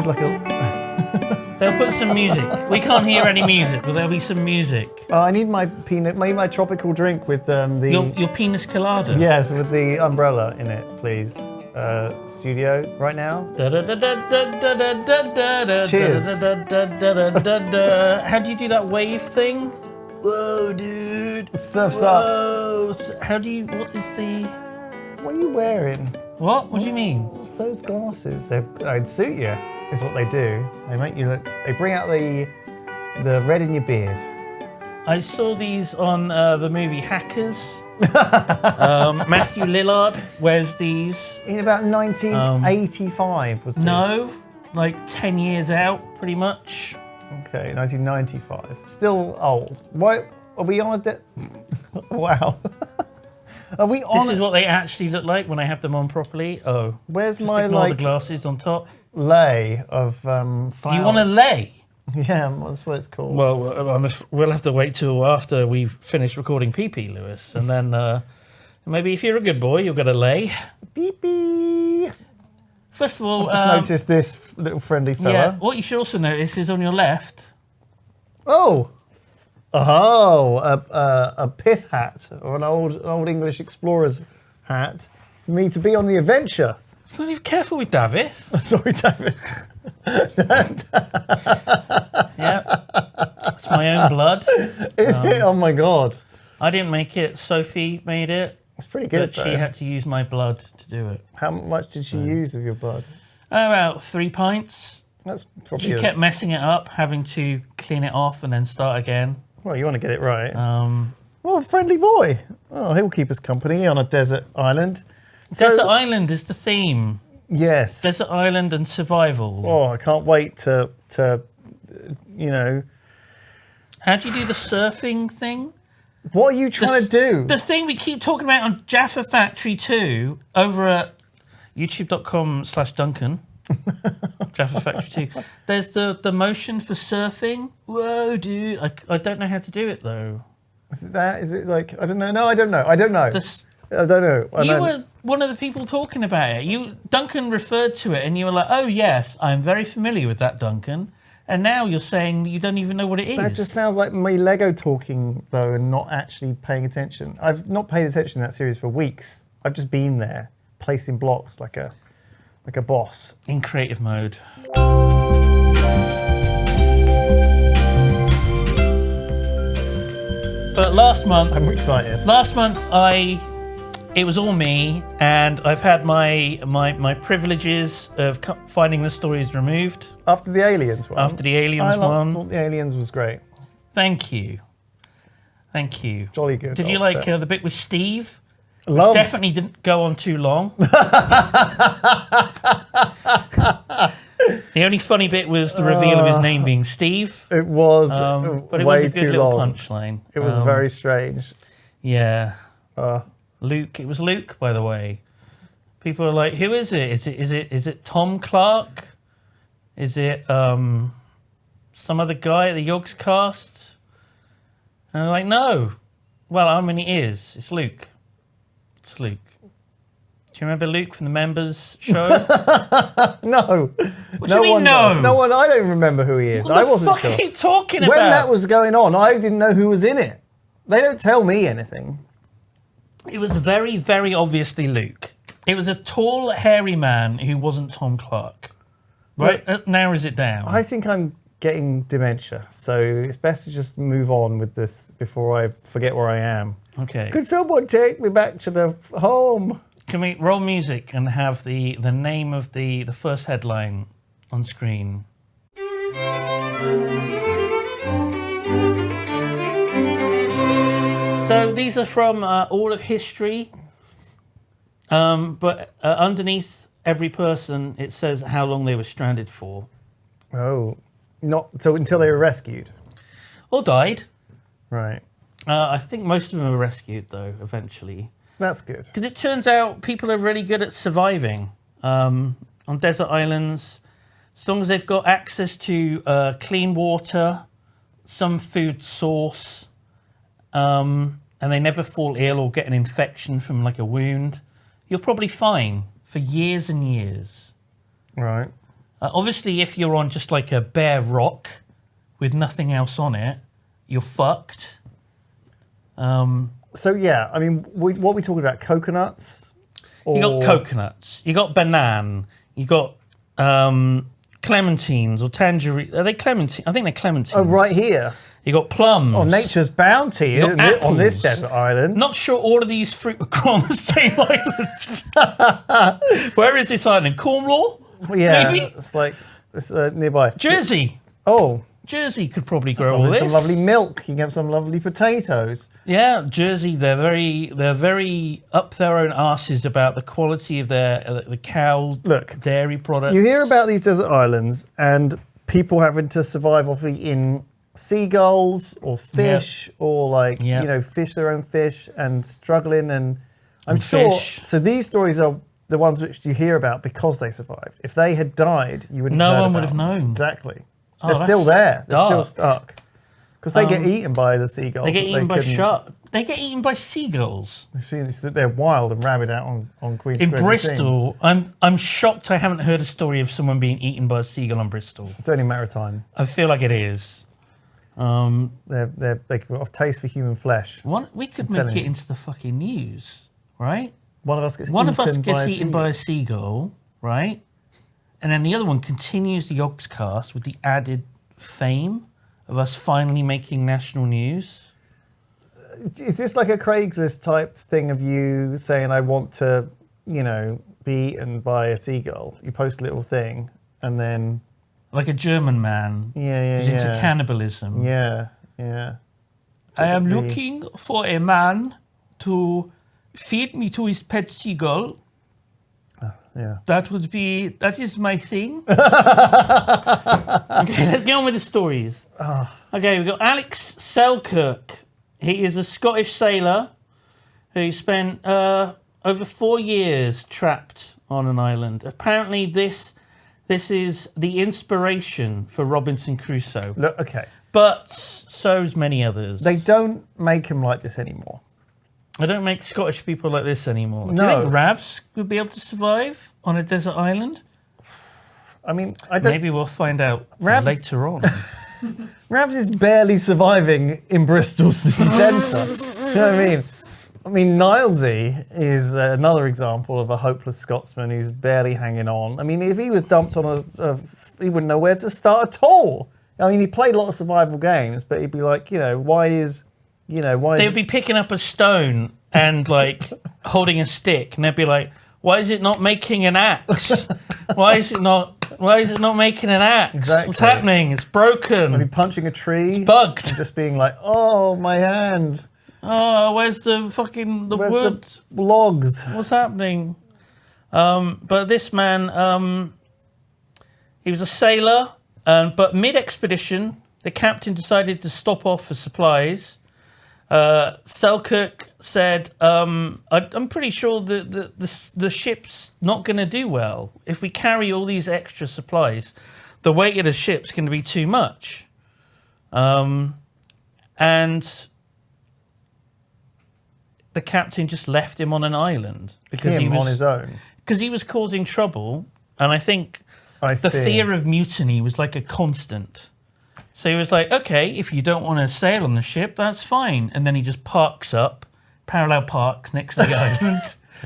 like a... They'll put some music. We can't hear any music, but there'll be some music. I need my my tropical drink with the... Your penis colada? Yes, with the umbrella in it, please. Studio, right now. Cheers. How do you do that wave thing? Whoa, dude. Surf's up. How do you... What is the... What are you wearing? What? What do you mean? What's those glasses? They'd suit you, is what they do. They make you look... They bring out the red in your beard. I saw these on the movie Hackers. Matthew Lillard wears these. In about 1985 was this? No, like 10 years out, pretty much. Okay, 1995. Still old. Why are we on a wow. Are we on? This is what they actually look like when I have them on properly. Oh, where's just my ignore the glasses on top? Lay of flowers. You want a lay? Yeah, that's what it's called. Well, we'll have to wait till after we've finished recording PP, Lewis, and then maybe if you're a good boy, you'll get a lay. Beep. First of all, I've just noticed this little friendly fella. Yeah. What you should also notice is on your left. A pith hat or an old English explorer's hat for me to be on the adventure. You've got to be careful with David. Sorry, David. Yeah, it's my own blood. Is it? Oh my God! I didn't make it. Sophie made it. It's pretty good. But she had to use my blood to do it. How much did she use of your blood? About 3 pints. That's probably. She kept messing it up, having to clean it off and then start again. Well, you want to get it right. Well, friendly boy. Oh, he'll keep us company on a desert island. Desert Island is the theme. Yes. Desert Island and survival. Oh, I can't wait to you know. How do you do the surfing thing? What are you trying to do? The thing we keep talking about on Jaffa Factory 2 over at youtube.com/Duncan. Jaffa Factory 2. There's the motion for surfing. Whoa, dude. I don't know how to do it, though. Is it that? Is it like, I don't know. No, I don't know. I don't know. I don't know. You were one of the people talking about it. Duncan referred to it and you were like, oh, yes, I'm very familiar with that, Duncan. And now you're saying you don't even know what it is. That just sounds like me Lego talking, though, and not actually paying attention. I've not paid attention to that series for weeks. I've just been there, placing blocks like a boss. In creative mode. But last month... I'm excited. Last month, it was all me, and I've had my privileges of finding the stories removed. After the Aliens one? After the Aliens one. I thought the Aliens was great. Thank you. Thank you. Jolly good. Did you like the bit with Steve? Love. Definitely didn't go on too long. The only funny bit was the reveal of his name being Steve. It was but it way was a too good little long. punchline. It was very strange. Yeah. Luke. It was Luke, by the way. People are like, who is it? Is it Tom Clark? Is it some other guy at the Yogscast? And I'm like, no. Well, I mean, it is. It's Luke. It's Luke. Do you remember Luke from the Members show? No. What do you mean, no? Does. No one. I don't remember who he is. What I wasn't the fuck sure. are you talking about? When that was going on, I didn't know who was in it. They don't tell me anything. It was very, very obviously Luke. It was a tall, hairy man who wasn't Tom Clark. Right? That narrows it down. I think I'm getting dementia, so it's best to just move on with this before I forget where I am. Okay. Could someone take me back to the home? Can we roll music and have the name of the first headline on screen? So these are from all of history, but underneath every person it says how long they were stranded for. Oh, not so until they were rescued. Or died. Right. I think most of them were rescued though, eventually. That's good. Because it turns out people are really good at surviving on desert islands. As long as they've got access to clean water, some food source, and they never fall ill or get an infection from like a wound, you're probably fine for years and years. Right. Obviously, if you're on just like a bare rock with nothing else on it, you're fucked. So yeah, I mean, what are we talking about? Coconuts? You got coconuts, you got banana, you got clementines or tangerine. Are they clementine? I think they're clementines. Oh, right here. You got plums. Oh, nature's bounty, isn't it, on this desert island? Not sure all of these fruit were grown on the same island. Where is this island? Cornwall? Yeah, Maybe? it's like it's nearby. Jersey. Oh, Jersey could probably grow all this. some lovely milk. You can have some lovely potatoes. Yeah, Jersey. They're very up their own arses about the quality of the cow dairy products. You hear about these desert islands and people having to survive off eating seagulls or fish or fish their own fish and struggling and I'm sure. Fish. So these stories are the ones which you hear about because they survived. If they had died, you wouldn't. No one would have known. Exactly. Oh, they're still there. They're dark. still stuck because they get eaten by the seagulls. They get eaten by sharks. They get eaten by seagulls. We've seen this, they're wild and rabid out on Queen In Square. Bristol, I'm shocked I haven't heard a story of someone being eaten by a seagull in Bristol. It's only a matter of time. I feel like it is. They've got a taste for human flesh. We could make it into the fucking news, right? One of us gets eaten by a seagull, right? And then the other one continues the Yogscast with the added fame of us finally making national news. Is this like a Craigslist type thing of you saying, I want to, be eaten by a seagull? You post a little thing and then... Like a German man who's into cannibalism. Yeah. I am looking for a man to feed me to his pet seagull. Yeah. That is my thing. Okay, let's get on with the stories. Okay, we've got Alex Selkirk. He is a Scottish sailor who spent over 4 years trapped on an island. Apparently this is the inspiration for Robinson Crusoe. Look, okay. But so's many others. They don't make him like this anymore. They don't make Scottish people like this anymore. No. Do you think Ravs would be able to survive on a desert island? I mean, I don't... Maybe we'll find out later on. Ravs is barely surviving in Bristol city centre. Do you know what I mean? I mean, Nilesy is another example of a hopeless Scotsman who's barely hanging on. I mean, if he was dumped on he wouldn't know where to start at all. I mean, he played a lot of survival games, but he'd be like, why is... They'd be picking up a stone and like holding a stick, and they'd be like, "Why is it not making an axe? Why is it not making an axe? Exactly. What's happening? It's broken. I'd be punching a tree, it's bugged, and just being like, "Oh, my hand. Oh, where's the where's wood? The logs? What's happening?" But this man, he was a sailor, but mid-expedition, the captain decided to stop off for supplies. Selkirk said, I'm pretty sure the ship's not going to do well. If we carry all these extra supplies, the weight of the ship's going to be too much. And the captain just left him on an island because he was on his own. Because he was causing trouble, and I think the fear of mutiny was like a constant. So he was like, okay, if you don't want to sail on the ship, that's fine. And then he just parks up, parallel parks next to the island.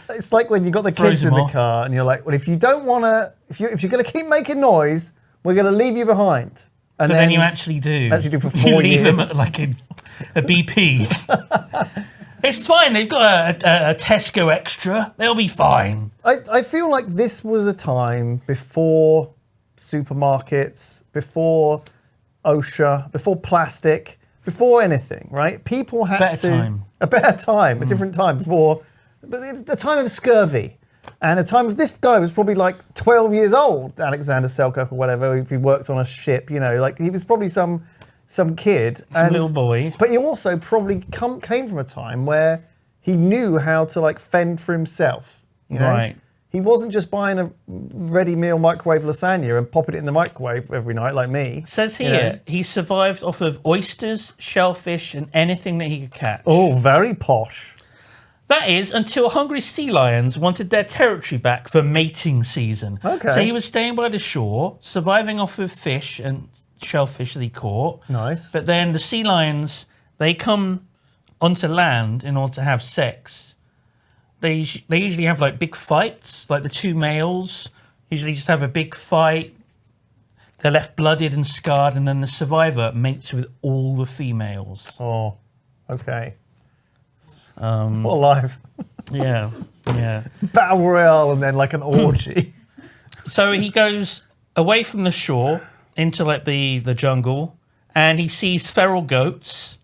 It's like when you got the kids in the car and you're like, well, if you don't want to, if you're going to keep making noise, we're going to leave you behind. And then you actually do. Actually do for 4 you years. leave them at like a BP. It's fine. They've got a Tesco extra. They'll be fine. I feel like this was a time before supermarkets, before OSHA, before plastic, before anything, right? People had a better time, a different time before, but it was a time of scurvy. And a time of, this guy was probably like 12 years old, Alexander Selkirk or whatever, if he worked on a ship, like he was probably some kid. Some little boy. But he also probably came from a time where he knew how to like fend for himself, Right. He wasn't just buying a ready meal microwave lasagna and popping it in the microwave every night like me. It says here, he survived off of oysters, shellfish, and anything that he could catch. Oh, very posh. That is until hungry sea lions wanted their territory back for mating season. Okay. So he was staying by the shore, surviving off of fish and shellfish that he caught. Nice. But then the sea lions, they come onto land in order to have sex. They usually have like big fights, like the two males usually just have a big fight. They're left blooded and scarred, and then the survivor mates with all the females. Oh, okay. What a life. Yeah. Battle Royale and then like an orgy. So he goes away from the shore into like the jungle, and he sees feral goats,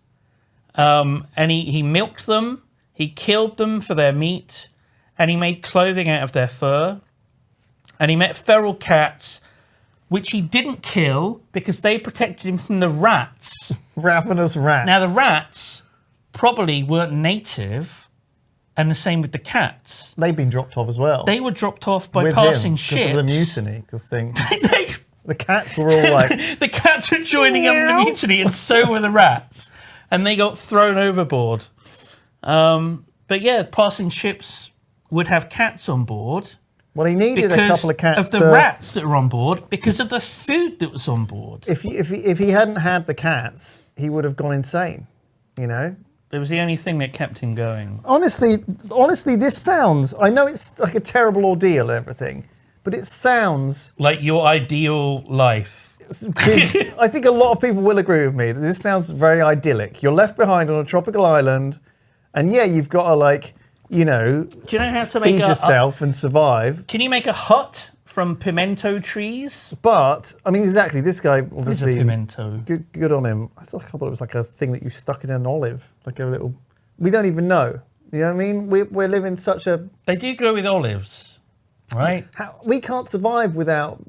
and he milked them, he killed them for their meat, and he made clothing out of their fur. And he met feral cats, which he didn't kill because they protected him from the rats. Ravenous rats. Now, the rats probably weren't native, and the same with the cats. They've been dropped off as well. They were dropped off by with passing him, ships. Because of the mutiny. Because the cats were all like... The cats were joining in the mutiny, and so were the rats. And they got thrown overboard. But yeah, passing ships would have cats on board. Well, he needed a couple of cats of the rats that were on board, because of the food that was on board. If he hadn't had the cats, he would have gone insane, you know? It was the only thing that kept him going. Honestly, this sounds... I know it's like a terrible ordeal and everything, but it sounds... like your ideal life. I think a lot of people will agree with me that this sounds very idyllic. You're left behind on a tropical island, and yeah, you've got to like... You know, do you know how to feed yourself and survive? Can you make a hut from pimento trees? But I mean, exactly. This guy obviously pimento. Good on him. I thought it was like a thing that you stuck in an olive, like a little. We don't even know. You know what I mean? We're living such a. They do go with olives, right? We can't survive without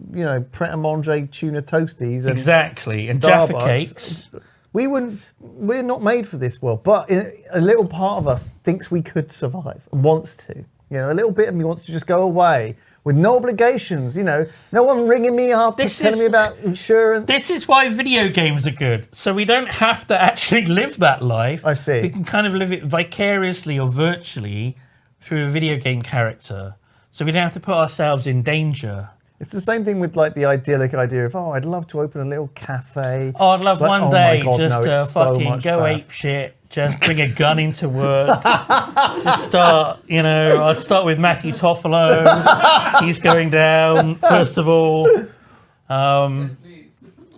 Pret a Manger tuna toasties and exactly and Starbucks. Jaffa cakes. We're not made for this world, but a little part of us thinks we could survive and wants to. You know, a little bit of me wants to just go away with no obligations. You know, no one ringing me up telling me about insurance. This is why video games are good. So we don't have to actually live that life. I see. We can kind of live it vicariously or virtually through a video game character. So we don't have to put ourselves in danger. It's the same thing with like the idyllic idea of, I'd love to open a little cafe. Oh, I'd love one day just to fucking go ape shit, just bring a gun into work, just start, I'd start with Matthew Toffolo. He's going down, first of all.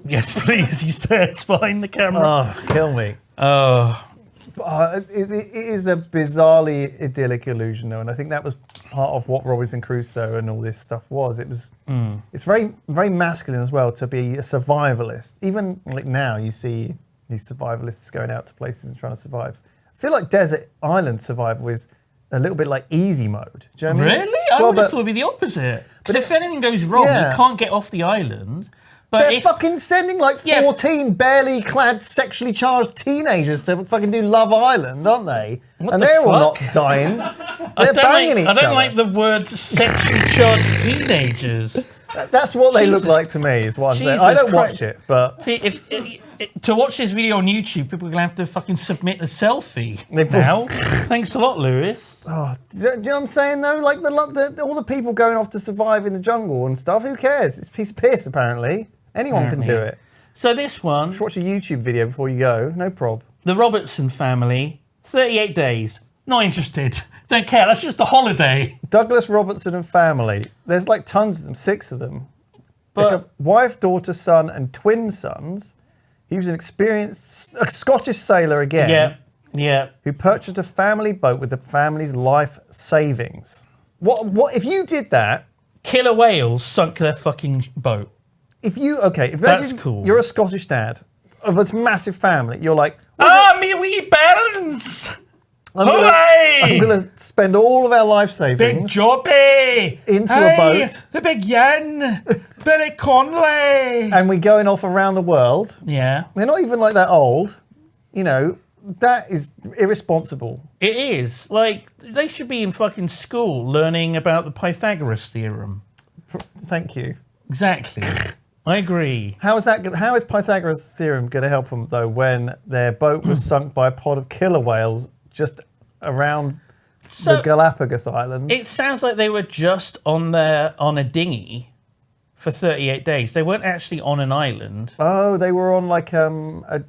Yes, please, he says behind the camera. Oh, kill me. Oh. It is a bizarrely idyllic illusion, though, and I think that was part of what Robinson Crusoe and all this stuff was. It's very, very masculine as well to be a survivalist. Even like now, you see these survivalists going out to places and trying to survive. I feel like desert island survival is a little bit like easy mode. Do you know what I mean? Really? I would have thought it'd be the opposite. But if anything goes wrong, you can't get off the island. But they're fucking sending like 14 barely clad, sexually charged teenagers to fucking do Love Island, aren't they? And they're all not dying. They're banging each other. I don't like the word sexually charged teenagers. That's what they look like to me, is what I'm saying. I don't watch it, but... To watch this video on YouTube, people are going to have to fucking submit a selfie now. Thanks a lot, Lewis. Oh, do you know what I'm saying, though? Like, all the people going off to survive in the jungle and stuff, who cares? It's a piece of piss, apparently. Anyone can do it. So this one... Just watch a YouTube video before you go, no prob. The Robertson family, 38 days. Not interested. Don't care, that's just a holiday. Douglas Robertson and family. There's like tons of them, 6 of them. But like a wife, daughter, son, and twin sons. He was a Scottish sailor again. Yeah. Who purchased a family boat with the family's life savings. What if you did that? Killer whales sunk their fucking boat. Imagine that's cool. You're a Scottish dad of this massive family. You're like, me wee bairns! I'm going to spend all of our life savings. Big Jobbie! Into a boat. The big yen! Billy Conley! And we're going off around the world. Yeah. They're not even like that old. That is irresponsible. It is. Like, they should be in fucking school learning about the Pythagoras theorem. Thank you. Exactly. I agree. How is Pythagoras' theorem going to help them, though, when their boat was sunk by a pod of killer whales just around the Galapagos Islands. It sounds like they were just on a dinghy for 38 days. They weren't actually on an island. Oh, they were on like a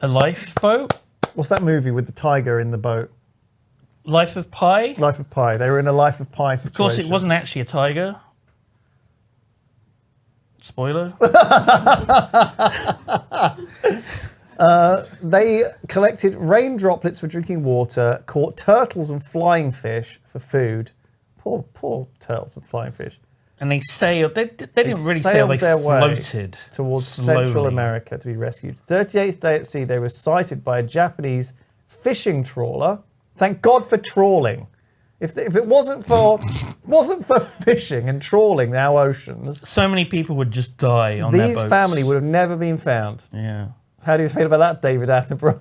lifeboat? What's that movie with the tiger in the boat? Life of Pi? Life of Pi. They were in a Life of Pi situation. Of course, it wasn't actually a tiger. Spoiler. They collected rain droplets for drinking water, caught turtles and flying fish for food. Poor turtles and flying fish. And they sailed. They didn't really sail. They floated towards slowly. Central America to be rescued. 38th day at sea, they were sighted by a Japanese fishing trawler. Thank God for trawling. If it wasn't for fishing and trawling our oceans, so many people would just die on their boats. These family would have never been found. Yeah. How do you feel about that, David Attenborough?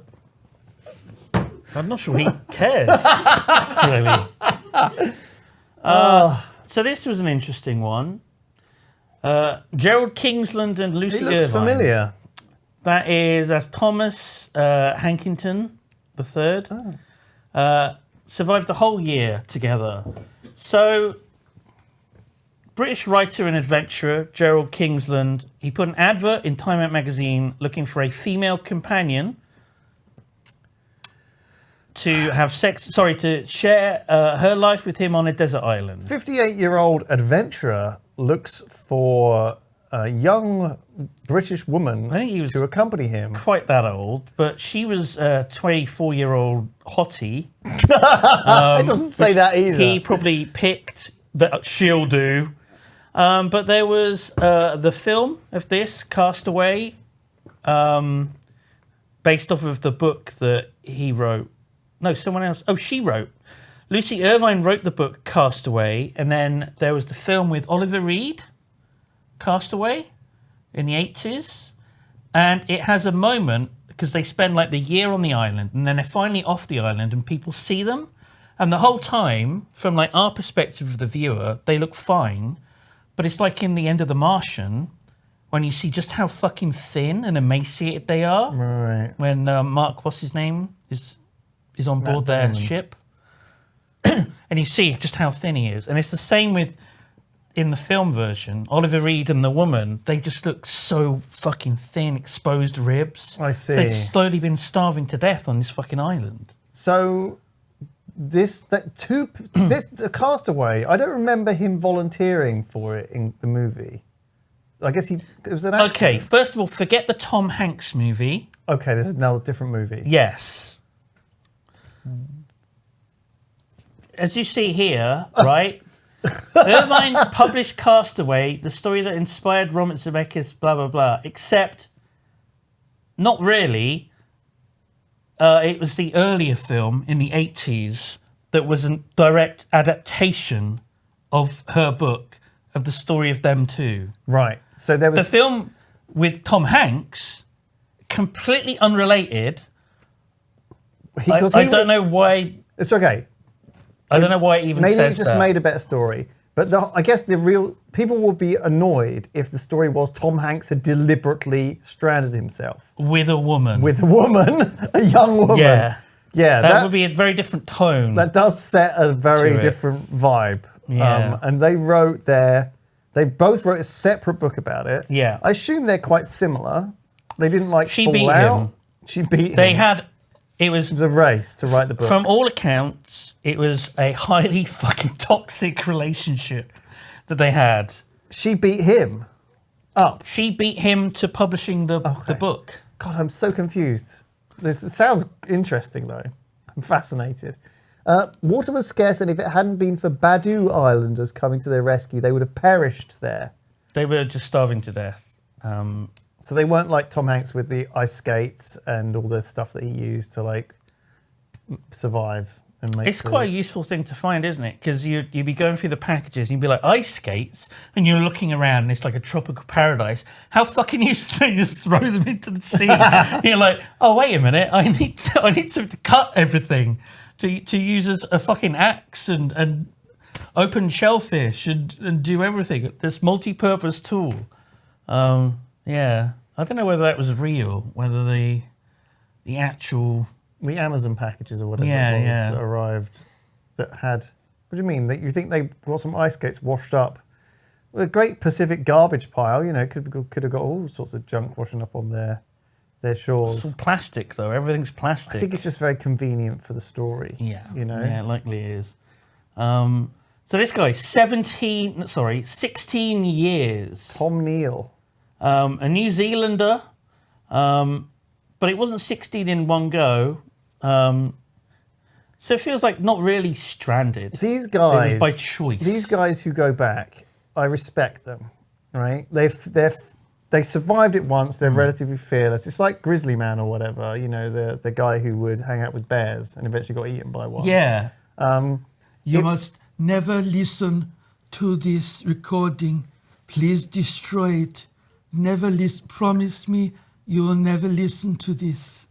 I'm not sure he cares. Really. So this was an interesting one. Gerald Kingsland and Lucy Irvine. He looks familiar. That's Thomas Hankington III. Survived the whole year together. So, British writer and adventurer Gerald Kingsland, he put an advert in Time Out magazine looking for a female companion to share her life with him on a desert island. 58-year-old adventurer looks for a young British woman to accompany him. Quite that old, but she was a 24-year-old hottie. It doesn't say that either. He probably picked that she'll do. But there was the film of this, Castaway, based off of the book that he wrote. No, someone else. Oh, she wrote. Lucy Irvine wrote the book Castaway, and then there was the film with Oliver Reed, Castaway, in the 80s. And it has a moment, because they spend like the year on the island, and then they're finally off the island, and people see them. And the whole time, from like our perspective of the viewer, they look fine. But it's like in the end of The Martian, when you see just how fucking thin and emaciated they are. Right. When Mark, what's his name, is on board their ship. And you see just how thin he is. And it's the same with, in the film version, Oliver Reed and the woman, they just look so fucking thin, exposed ribs. I see. So they've slowly been starving to death on this fucking island. So, this Castaway, I don't remember him volunteering for it in the movie. I guess it was an accident. Okay, first of all, forget the Tom Hanks movie. Okay, this is now a different movie. Yes. As you see here, right? Irvine published Castaway, the story that inspired Robert Zemeckis, blah, blah, blah. Except, not really. It was the earlier film in the 80s that was a direct adaptation of her book, of the story of them two. Right. So there was... The film with Tom Hanks, completely unrelated. I don't know why... It's okay. I don't know why it even says that. Maybe it just made a better story. But I guess the real... People would be annoyed if the story was Tom Hanks had deliberately stranded himself. With a woman. With a woman. A young woman. Yeah. Yeah. That would be a very different tone. That does set a very different vibe. Yeah. And they both wrote a separate book about it. Yeah. I assume they're quite similar. They didn't fall out. She beat him. It was a race to write the book. From all accounts, it was a highly fucking toxic relationship that they had. She beat him up. She beat him to publishing the book. God, I'm so confused. It sounds interesting, though. I'm fascinated. Water was scarce, and if it hadn't been for Badu Islanders coming to their rescue, they would have perished there. They were just starving to death. So they weren't like Tom Hanks with the ice skates and all the stuff that he used to like survive and make. It's quite a useful thing to find, isn't it? Because you'd be going through the packages and you'd be like, ice skates, and you're looking around and it's like a tropical paradise. How fucking useless, you just throw them into the sea. You're like, oh wait a minute, I need something to cut everything, to use as a fucking axe and open shellfish and do everything. This multi-purpose tool. Yeah, I don't know whether that was real, whether the actual... The Amazon packages or whatever it was that arrived that had... What do you mean? That you think they got some ice skates washed up? Well, a great Pacific garbage pile, you know, could have got all sorts of junk washing up on their shores. It's all plastic, though. Everything's plastic. I think it's just very convenient for the story. Yeah. You know? Yeah, it likely is. So this guy, 16 years. Tom Neal. A New Zealander, but it wasn't 16 in one go. So it feels like not really stranded. These guys... It was by choice. These guys who go back, I respect them, right? They survived it once. They're relatively fearless. It's like Grizzly Man or whatever, you know, the guy who would hang out with bears and eventually got eaten by one. Yeah. You must never listen to this recording. Please destroy it. Never listen. Promise me you will never listen to this.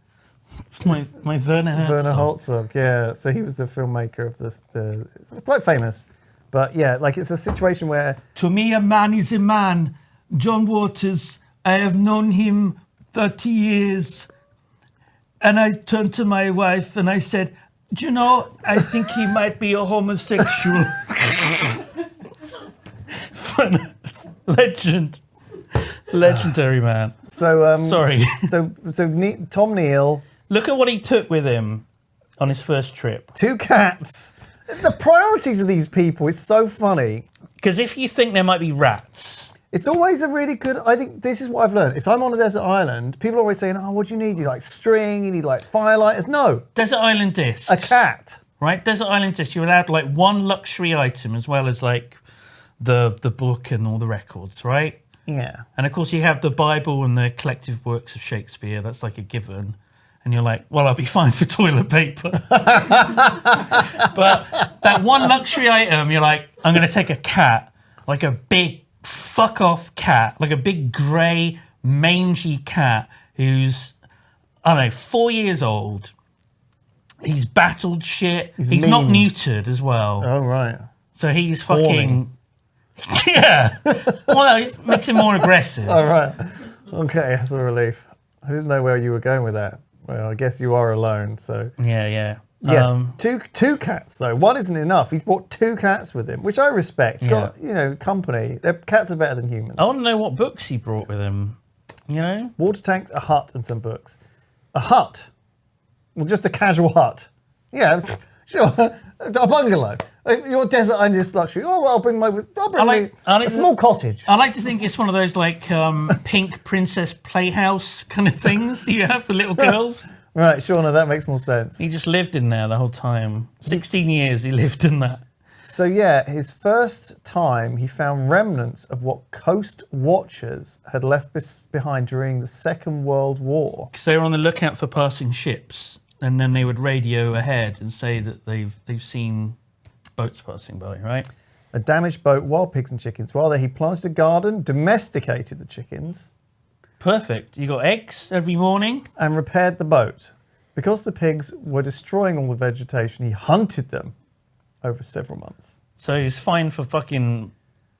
My Werner Herzog. Werner Herzog, yeah. So he was the filmmaker of this. It's quite famous. But yeah, like it's a situation where... To me, a man is a man. John Waters, I have known him 30 years. And I turned to my wife and I said, do you know, I think he might be a homosexual. Legendary man. So Sorry. So Tom Neal. Look at what he took with him on his first trip. 2 cats. The priorities of these people is so funny. Because if you think there might be rats... It's always a really good... I think this is what I've learned. If I'm on a desert island, people are always saying, oh, what do you need? You like string, you need like firelighters. No. Desert Island discs. A cat. Right? Desert Island discs, you're allowed like one luxury item as well as like the book and all the records, right? Yeah. And of course you have the Bible and the collective works of Shakespeare. That's like a given. And you're like, well, I'll be fine for toilet paper. But that one luxury item, you're like, I'm going to take a cat, like a big fuck off cat, like a big grey mangy cat who's, I don't know, 4 years old. He's battled shit. He's not neutered as well. Oh, right. So he's fucking... Yeah. Well, it makes him more aggressive. All right. Okay, that's a relief. I didn't know where you were going with that. Well, I guess you are alone, so... Yeah. Yes, two cats, though. One isn't enough. He's brought 2 cats with him, which I respect. He's got, you know, company. Their cats are better than humans. I want to know what books he brought with him, you know? Water tanks, a hut, and some books. A hut? Well, just a casual hut. Yeah, sure. A bungalow. Your desert island is luxury. Oh, well, I'll bring a small cottage. I like to think it's one of those, like, pink princess playhouse kind of things you have for little girls. Right, sure, no, that makes more sense. He just lived in there the whole time. 16 years he lived in that. So yeah, his first time he found remnants of what coast watchers had left behind during the Second World War. Because they were on the lookout for passing ships, and then they would radio ahead and say that they've seen boats passing by, right? A damaged boat, wild pigs and chickens. While there he planted a garden, domesticated the chickens. Perfect. You got eggs every morning. And repaired the boat. Because the pigs were destroying all the vegetation, he hunted them over several months. So he's fine for fucking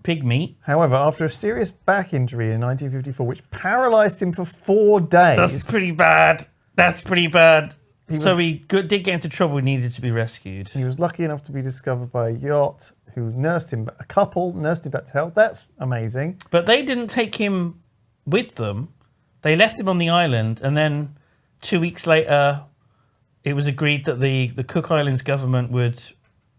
pig meat. However, after a serious back injury in 1954, which paralysed him for 4 days... That's pretty bad. He did get into trouble. He needed to be rescued. He was lucky enough to be discovered by a yacht who nursed him, a couple nursed him back to health. That's amazing. But they didn't take him with them. They left him on the island, and then 2 weeks later, it was agreed that the Cook Islands government would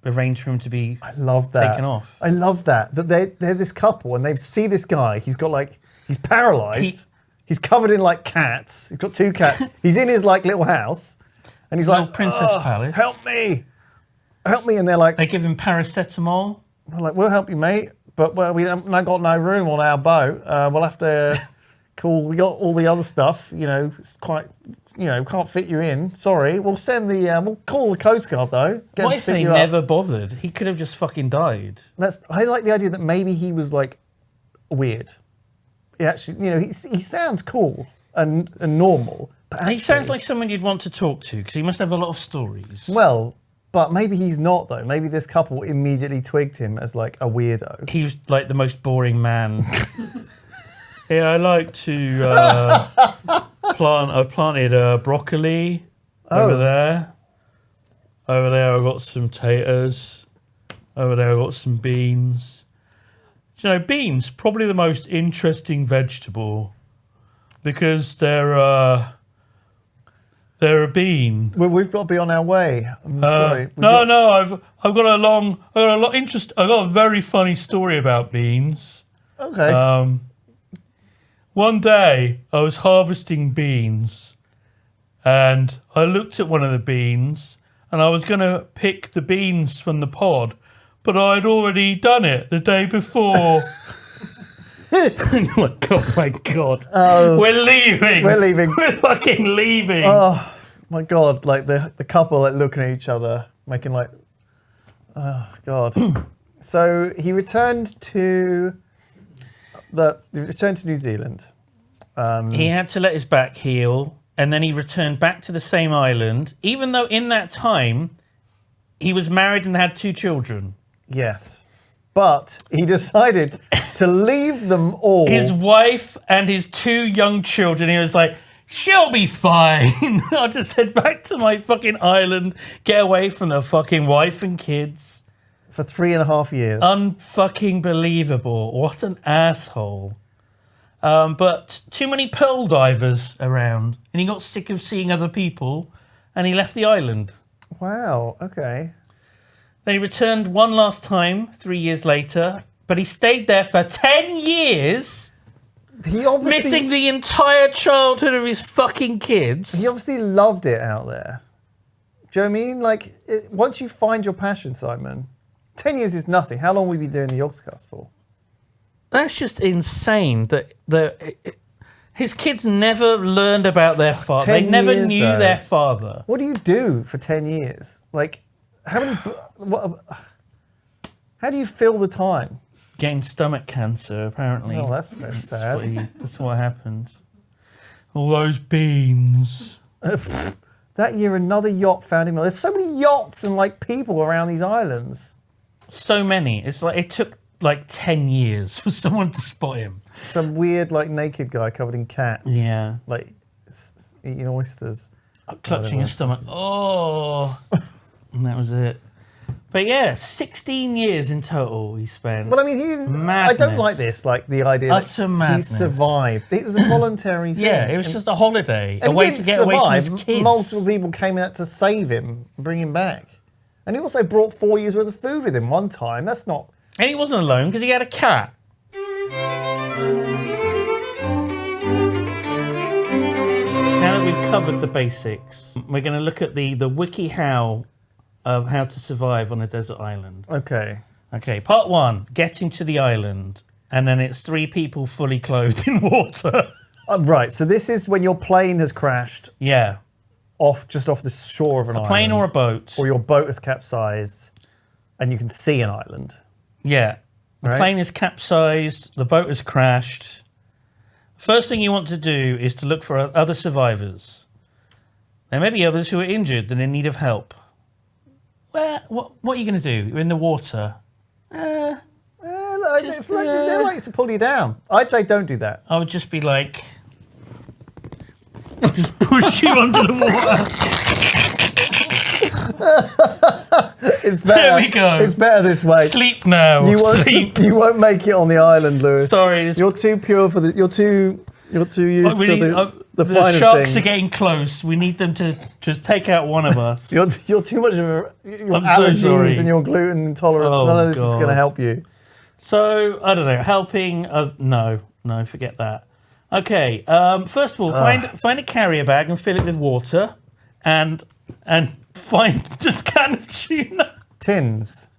arrange for him to be taken off. I love that. That they're this couple, and they see this guy. He's got like, he's paralysed. He's covered in like cats. He's got 2 cats. He's in his like little house, and he's like, Princess Palace. Help me. And they're like, they give him paracetamol. We're like, we'll help you, mate, but we haven't got no room on our boat. We'll have to call. We got all the other stuff. You know, it's quite. You know, can't fit you in. Sorry. We'll send the. We'll call the Coast Guard though. What if they never bothered? He could have just fucking died. I like the idea that maybe he was like weird. He actually, you know, he sounds cool and normal. But actually, he sounds like someone you'd want to talk to because he must have a lot of stories. Well, but maybe he's not though. Maybe this couple immediately twigged him as like a weirdo. He was like the most boring man. Yeah, I like to planted broccoli over there. Over there, I've got some potatoes. Over there, I've got some beans. Do you know, beans probably the most interesting vegetable because they're a bean. Well, we've got to be on our way. I'm sorry. I've got a very funny story about beans. Okay. One day I was harvesting beans and I looked at one of the beans and I was going to pick the beans from the pod, but I'd already done it the day before. Oh my God. We're leaving. We're fucking leaving. Oh my God. Like the couple like looking at each other, making like, oh God. So he returned to New Zealand. He had to let his back heal, and then he returned back to the same island, even though in that time he was married and had 2 children. Yes. But he decided to leave them all. His wife and his 2 young children. He was like, she'll be fine. I'll just head back to my fucking island, get away from the fucking wife and kids. For 3.5 years. Unfucking believable. What an asshole. But too many pearl divers around, and he got sick of seeing other people, and he left the island. Wow, okay. Then he returned one last time 3 years later, but he stayed there for 10 years, He obviously missing the entire childhood of his fucking kids. He obviously loved it out there. Do you know what I mean? Like, once you find your passion, Simon, 10 years is nothing. How long will we be doing the Yogscast for? That's just insane that his kids never learned about their father. They never knew their father. What do you do for 10 years? Like, how do you fill the time? Getting stomach cancer, apparently. Oh, that's very sad. That's what happened. All those beans. That year, another yacht found him. There's so many yachts and like people around these islands. So many. It's like it took like 10 years for someone to spot him. Some weird like naked guy covered in cats. Yeah. Like eating oysters. Clutching his stomach. Oh. And that was it. But yeah, 16 years in total he spent. Well, I mean, I don't like this, like the idea that he survived. It was a voluntary thing. Yeah, it was just a holiday, and a way to get away from his kids. Multiple people came out to save him, bring him back. And he also brought 4 years worth of food with him one time. That's not... And he wasn't alone because he had a cat. Now that we've covered the basics, we're going to look at the WikiHow of how to survive on a desert island. Okay. Okay, part 1, getting to the island. And then it's 3 people fully clothed in water. Right, so this is when your plane has crashed. Yeah. Just off the shore of an island. A plane or a boat. Or your boat has capsized and you can see an island. Yeah. The plane is capsized, the boat has crashed. First thing you want to do is to look for other survivors. There may be others who are injured and in need of help. Well, what are you going to do? You're in the water. They like to pull you down. I'd say don't do that. I would just be like... just push you under the water. It's better. There we go. It's better this way. Sleep now. You won't make it on the island, Lewis. Sorry. You're too pure for the... You're too used to the finer sharks things. Are getting close. We need them to just take out one of us. You're too much of your allergies and your gluten intolerance. None of this is going to help you. So, I don't know. Helping... no, forget that. Okay, first of all, find a carrier bag and fill it with water. And find a can of tuna. Tins.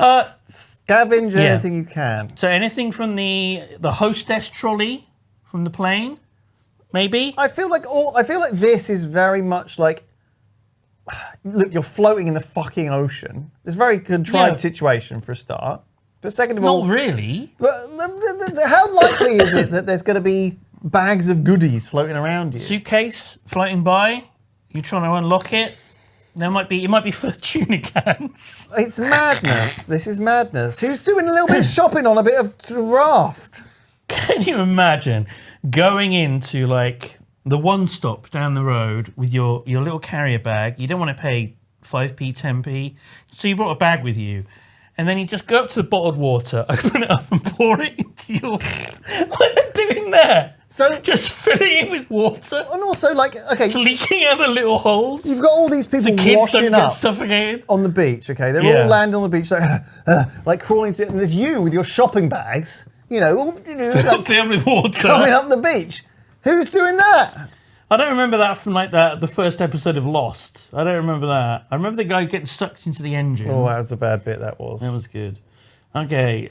Scavenge anything you can. So anything from the hostess trolley from the plane, maybe? I feel like this is very much like, look, you're floating in the fucking ocean. It's a very contrived situation for a start. But second of all... Not really. How likely is it that there's going to be bags of goodies floating around you? Suitcase floating by. You're trying to unlock it. It might be full of tuna cans. It's madness. This is madness. Who's doing a little bit of shopping on a bit of raft? Can you imagine going into like the one stop down the road with your little carrier bag. You don't want to pay 5p, 10p. So you brought a bag with you. And then you just go up to the bottled water, open it up and pour it into your... What are they doing there? So just filling it with water. And also, like, okay... It's leaking out the little holes. You've got all these people washing up suffocated on the beach, okay? They're all landing on the beach, like crawling to... And there's you with your shopping bags, like, filled with water. Coming up the beach. Who's doing that? I don't remember that from like the first episode of Lost. I don't remember that. I remember the guy getting sucked into the engine. Oh, that was a bad bit, that was. That was good. Okay,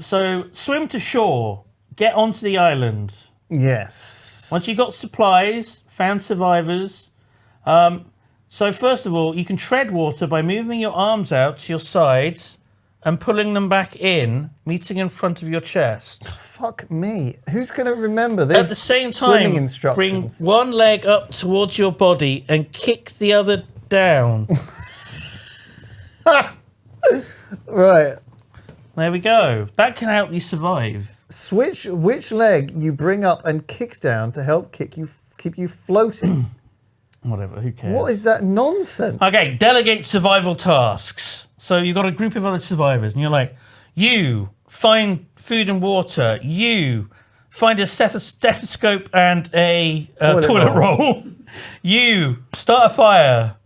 so swim to shore. Get onto the island. Yes. Once you've got supplies, found survivors. So first of all, you can tread water by moving your arms out to your sides and pulling them back in, meeting in front of your chest. Fuck me. Who's going to remember this? At the same swimming time, instructions? bring one leg up towards your body and kick the other down. Right. There we go. That can help you survive. Switch which leg you bring up and kick down to help keep you floating. Whatever, who cares? What is that nonsense? Okay, delegate survival tasks. So you've got a group of other survivors, and you're like, you find food and water. You find a stethoscope and a toilet roll. You start a fire.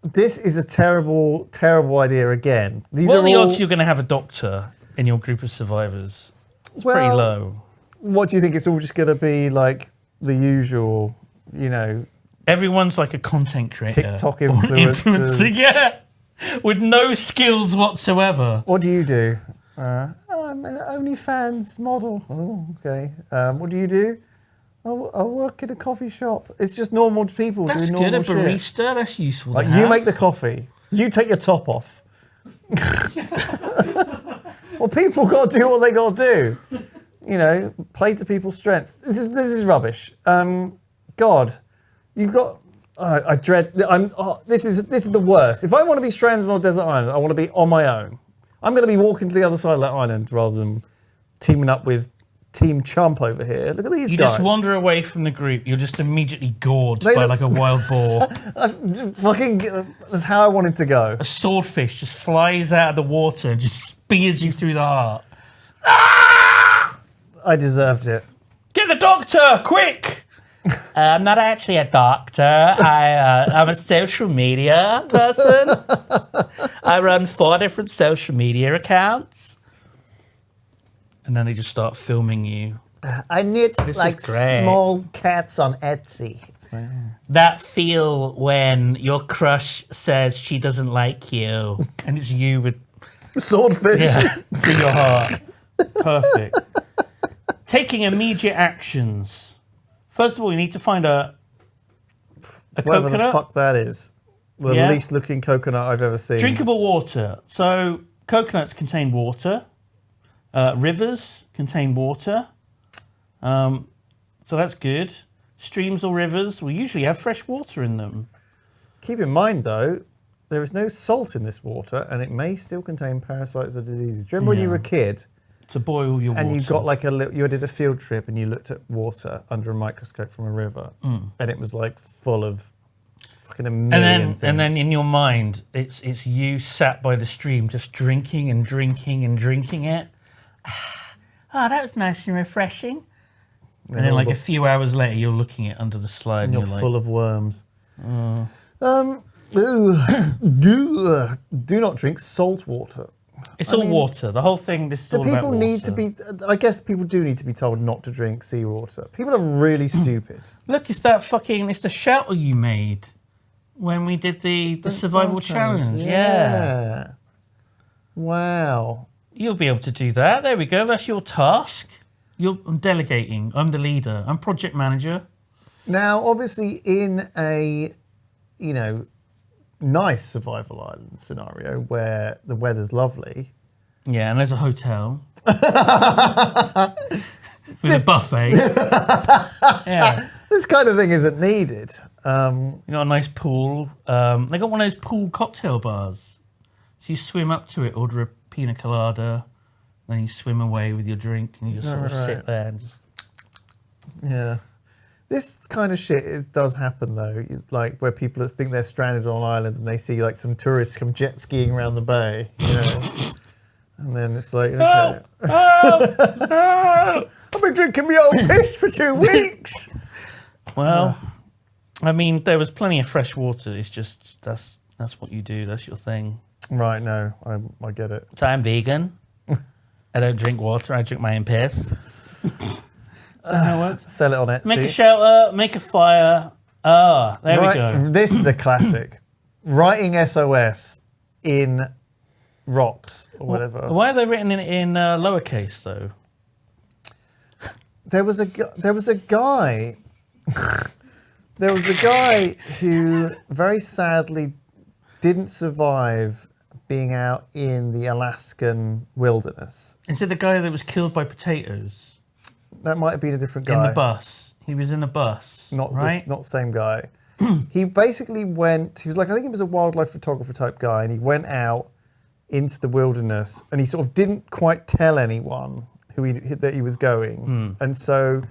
This is a terrible, terrible idea again. What are the odds you're going to have a doctor in your group of survivors? It's pretty low. What do you think? It's all just going to be like the usual, Everyone's like a content creator. TikTok influencers. Yeah. With no skills whatsoever. What do you do? I'm an OnlyFans model. Oh, okay. What do you do? I work in a coffee shop. It's just normal people doing normal shit. That's good, a barista. That's useful Like, to have. you make the coffee. You take your top off. Well, people got to do what they got to do. Play to people's strengths. This is rubbish. God, you've got... I dread... this is the worst. If I want to be stranded on a desert island, I want to be on my own. I'm going to be walking to the other side of that island rather than teaming up with Team Chump over here. Look at these guys. You just wander away from the group. You're just immediately gored by like a wild boar. That's how I wanted to go. A swordfish just flies out of the water and just spears you through the heart. Ah! I deserved it. Get the doctor, quick! I'm not actually a doctor. I'm a social media person. I run 4 different social media accounts. And then they just start filming you. I knit like small cats on Etsy. That feel when your crush says she doesn't like you, and it's you with swordfish through your heart. Perfect. Taking immediate actions. First of all, you need to find a whatever coconut. The fuck that is. The least looking coconut I've ever seen. Drinkable water. So coconuts contain water. Rivers contain water. So that's good. Streams or rivers will usually have fresh water in them. Keep in mind, though, there is no salt in this water, and it may still contain parasites or diseases. Do you remember when you were a kid? To boil your water. And you got like you did a field trip and you looked at water under a microscope from a river, and it was like full of fucking a million things. And then in your mind, it's you sat by the stream just drinking and drinking and drinking it. Oh, that was nice and refreshing. And then like a few hours later, you're looking at under the slide and you're like, full of worms. Do not drink salt water. It's all water. The whole thing, this is all about water. Need to be... I guess people do need to be told not to drink seawater. People are really stupid. Look, it's the shelter you made when we did the survival challenge. Yeah. Wow. You'll be able to do that. There we go. That's your task. I'm delegating. I'm the leader. I'm project manager. Now, obviously, in a, nice survival island scenario where the weather's lovely. Yeah, and there's a hotel. With a buffet. Yeah. This kind of thing isn't needed. You got a nice pool. They got one of those pool cocktail bars. So you swim up to it, order a pina colada, then you swim away with your drink and you just sort of sit there and just... Yeah. This kind of shit, it does happen though. Like where people think they're stranded on islands and they see like some tourists come jet skiing around the bay, you know, and then it's like, okay, I've been drinking my old piss for 2 weeks. Well, I mean, there was plenty of fresh water. It's just that's what you do. That's your thing. Right? No, I get it. So I'm vegan. I don't drink water. I drink my own piss. Sell it on Etsy. Make a shelter, make a fire. There we go. This is a classic. Writing SOS in rocks or whatever. Why are they written in lowercase though? There was a guy. There was a guy who very sadly didn't survive being out in the Alaskan wilderness. Is it the guy that was killed by potatoes? That might have been a different guy. In the bus. He was in a bus. Not right? not the same guy. He basically went, he was like, I think he was a wildlife photographer type guy, and he went out into the wilderness and he sort of didn't quite tell anyone that he was going. And so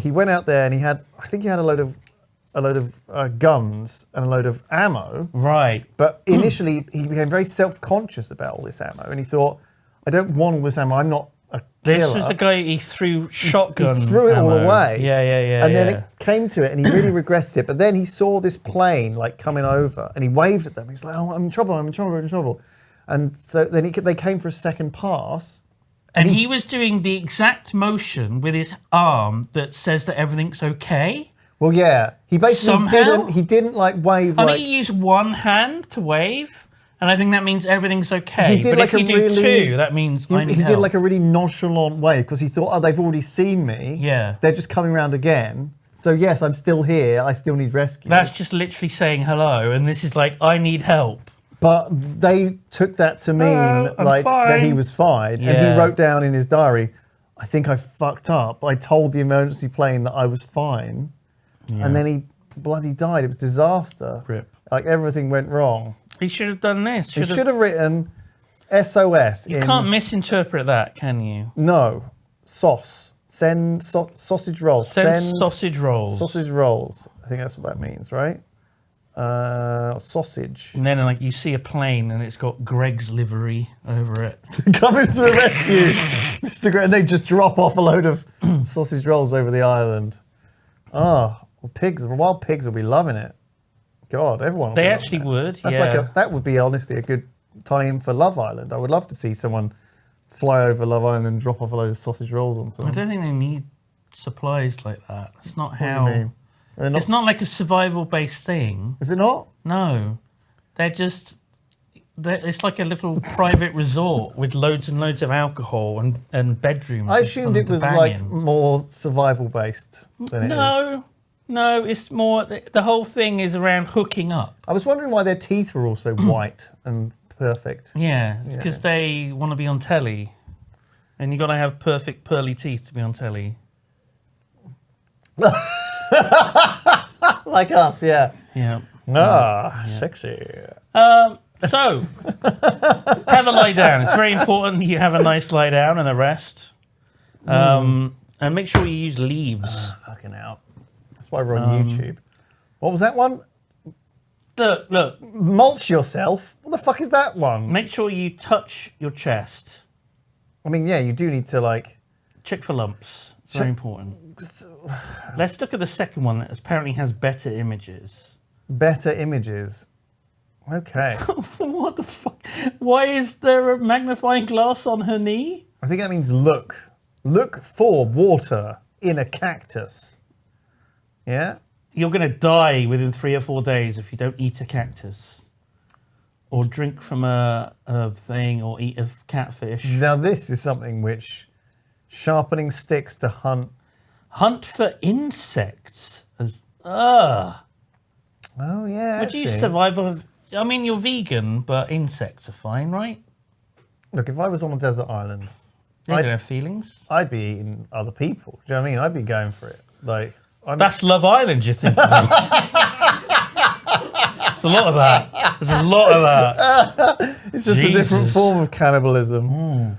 he went out there and I think he had a load of guns and a load of ammo. Right. But initially he became very self-conscious about all this ammo and he thought, I don't want all this ammo, I'm not a killer. This was the guy he threw shotgun He threw it ammo. all away. Yeah. And then it came to it and he really regretted it. But then he saw this plane like coming over and he waved at them. He's like, oh, I'm in trouble. And so then they came for a second pass. And he was doing the exact motion with his arm that says that everything's okay. Well, yeah. He basically Somehow? didn't like wave I like... think he used one hand to wave. And I think that means everything's okay. He did but like if you a do really... two, that means I need He did help. like a really nonchalant wave because he thought, oh, they've already seen me. Yeah. They're just coming around again. So yes, I'm still here. I still need rescue. That's just literally saying hello. And this is like, I need help. But they took that to mean I'm like that he fine. was fine. And Yeah. he wrote down in his diary, I think I fucked up. I told the emergency plane that I was fine. Yeah. And then he bloody died. It was disaster. Rip. Like everything went wrong. He should have done this. He should have written SOS. You can't misinterpret that, can you? No. Sauce. Send sausage rolls. Send sausage rolls. Sausage rolls. I think that's what that means, right? Sausage. And then like you see a plane and it's got Greg's livery over it. Coming to the rescue, Mr. Greg, and they just drop off a load of sausage rolls over the island. Well, wild pigs will be loving it. God, everyone. Will They be actually loving it. would. That's yeah. that would be honestly a good tie-in for Love Island. I would love to see someone fly over Love Island and drop off a load of sausage rolls on I someone. don't think they need supplies like that. It's not What do you how. mean? It's not like a survival-based thing. Is it not? No, it's like a little private resort with loads and loads of alcohol and bedrooms. I assumed it was like more survival-based than it is. No, it's more. The whole thing is around hooking up. I was wondering why their teeth were all so white and perfect. Yeah, it's because they want to be on telly, and you got to have perfect pearly teeth to be on telly. Like us, yeah. Yeah. Sexy. So, have a lie down. It's very important you have a nice lie down and a rest. And make sure you use leaves. Fucking hell. That's why we're on YouTube. What was that one? Look. Mulch yourself? What the fuck is that one? Make sure you touch your chest. I mean, yeah, you do need to like... Check for lumps. It's very important. Let's look at the second one that apparently has better images. Better images. Okay. What the fuck? Why is there a magnifying glass on her knee? I think that means look. Look for water in a cactus. Yeah? You're going to die within 3 or 4 days if you don't eat a cactus. Or drink from a thing or eat a catfish. Now this is something which... Sharpening sticks to hunt. Hunt for insects. Oh, yeah, Would you survive of... I mean, you're vegan, but insects are fine, right? Look, if I was on a desert island... They don't have feelings. I'd be eating other people. Do you know what I mean? I'd be going for it. Like, That's Love Island, you think? There's a lot of that. There's a lot of that. It's just a different form of cannibalism.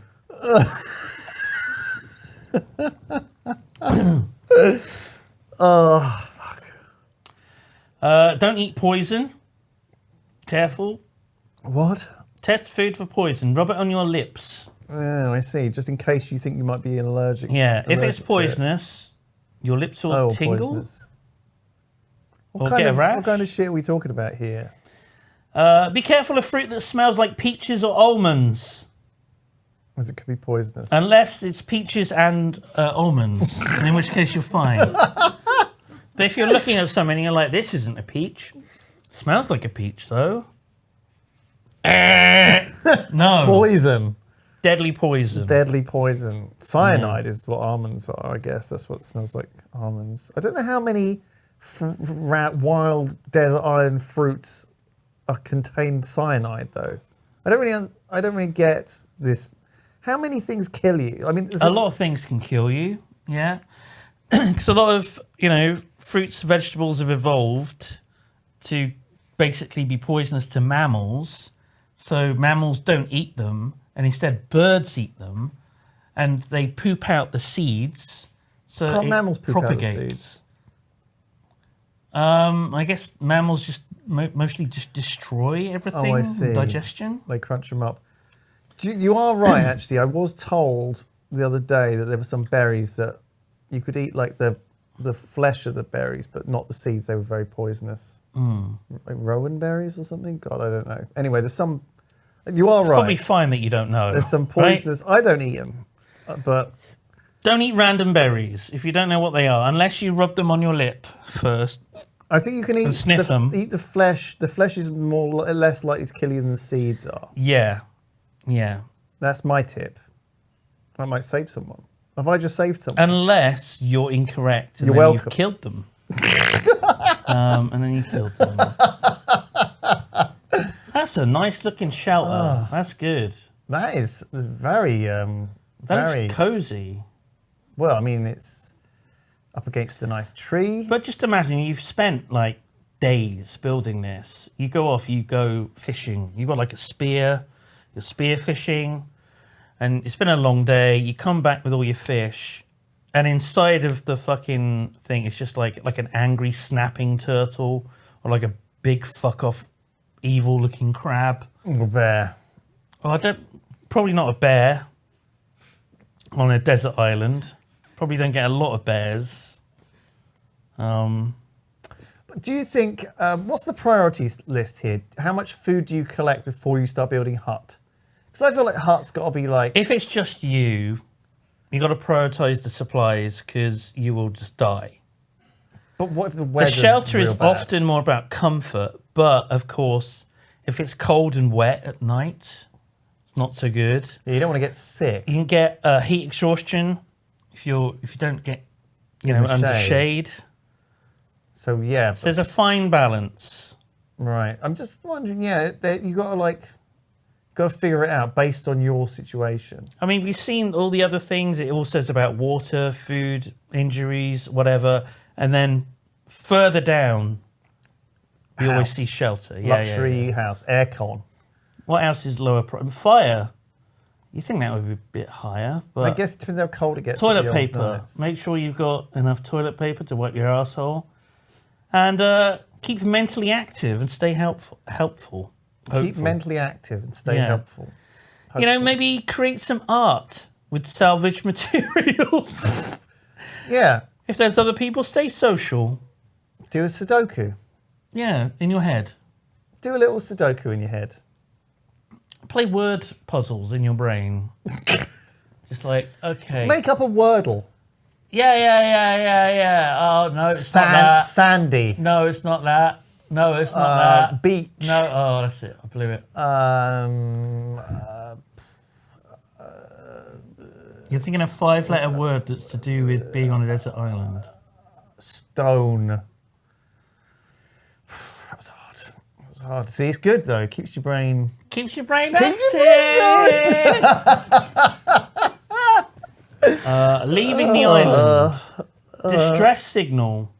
Oh, Don't eat poison. Careful. what? Test food for poison. Rub it on your lips. Oh, I see. Just in case you think you might be allergic. Yeah, if it's allergic to it. poisonous, your lips will tingle Poisonous. or get a rash. What kind of shit are we talking about here? Be careful of fruit that smells like peaches or almonds. As it could be poisonous. Unless it's peaches and almonds, in which case you're fine. But if you're looking at something and you're like, this isn't a peach. Smells like a peach, though. No. Poison. Deadly poison. Deadly poison. Cyanide is what almonds are, I guess. That's what smells like almonds. I don't know how many wild desert island fruits contain cyanide, though. I don't really get this. How many things kill you? I mean, a lot of things can kill you, yeah. Because a lot of, fruits, vegetables have evolved to basically be poisonous to mammals. So mammals don't eat them, and instead birds eat them, and they poop out the seeds. So Can't mammals poop propagates. out the seeds? I guess mammals just mostly just destroy everything. Oh, I see. Digestion. They crunch them up. You are right, actually. I was told the other day that there were some berries that you could eat, like the flesh of the berries, but not the seeds. They were very poisonous. Like rowan berries or something? God, I don't know. Anyway, there's some... You are right. Probably fine that you don't know. There's some poisonous... Right? I don't eat them, but... Don't eat random berries if you don't know what they are, unless you rub them on your lip first. I think you can eat... Sniff them. Eat the flesh. The flesh is less likely to kill you than the seeds are. Yeah. Yeah. That's my tip. I might save someone. Have I just saved someone? Unless you're incorrect and You're then welcome. you've killed them. And then you killed them. That's a nice looking shelter. That's good. That is very... That very looks cozy. Well, I mean, it's up against a nice tree. But just imagine you've spent like days building this. You go off, you go fishing. You've got like a spear. You're spear fishing. And it's been a long day. You come back with all your fish. And inside of the fucking thing, it's just like an angry snapping turtle. Or like a big fuck off evil looking crab. Or bear. Well, probably not a bear on a desert island. Probably don't get a lot of bears. Do you think, what's the priorities list here? How much food do you collect before you start building hut? Because I feel like hut's got to be like... If it's just you got to prioritise the supplies because you will just die. But what if the The weather's shelter is real bad? often more about comfort, but of course, if it's cold and wet at night, it's not so good. Yeah, you don't want to get sick. You can get heat exhaustion if you don't get In the under shade. shade. So, yeah. So there's a fine balance. Right. I'm just wondering, you got to figure it out based on your situation. I mean, we've seen all the other things. It all says about water, food, injuries, whatever. And then further down, we always see shelter. Luxury house, aircon. What else is lower? Fire. You think that would be a bit higher. But I guess it depends how cold it gets. at toilet the old paper. nights. Make sure you've got enough toilet paper to wipe your asshole. And keep mentally active and stay helpful. Keep Hopeful. mentally active and stay Yeah. helpful. Maybe create some art with salvaged materials. Yeah. If there's other people, stay social. Do a Sudoku. Yeah, in your head. Do a little Sudoku in your head. Play word puzzles in your brain. Just like, okay. Make up a Wordle. Yeah. Oh, no, it's not that. Sandy. No, it's not that. No, it's not that. Beach. No, oh, that's it. I blew it. You're thinking a 5-letter word that's to do with being on a desert island. Stone. That was hard. It was hard. See, it's good though. It keeps your brain. Keeps your brain Keeps active. Leaving the island. Distress signal.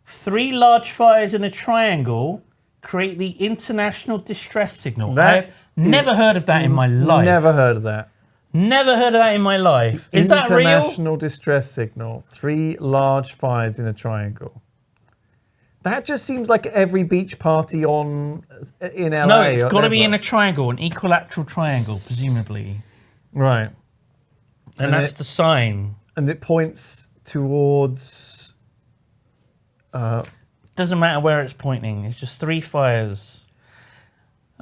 3 large fires in a triangle create the international distress signal. That I've never heard of that in my life. Never heard of that. Never heard of that in my life. Is that real? International distress signal. 3 large fires in a triangle. That just seems like every beach party in LA. No, it's got to be in a triangle, an equilateral triangle, presumably. Right. And that's the sign. And it points towards... Doesn't matter where it's pointing. It's just 3 fires.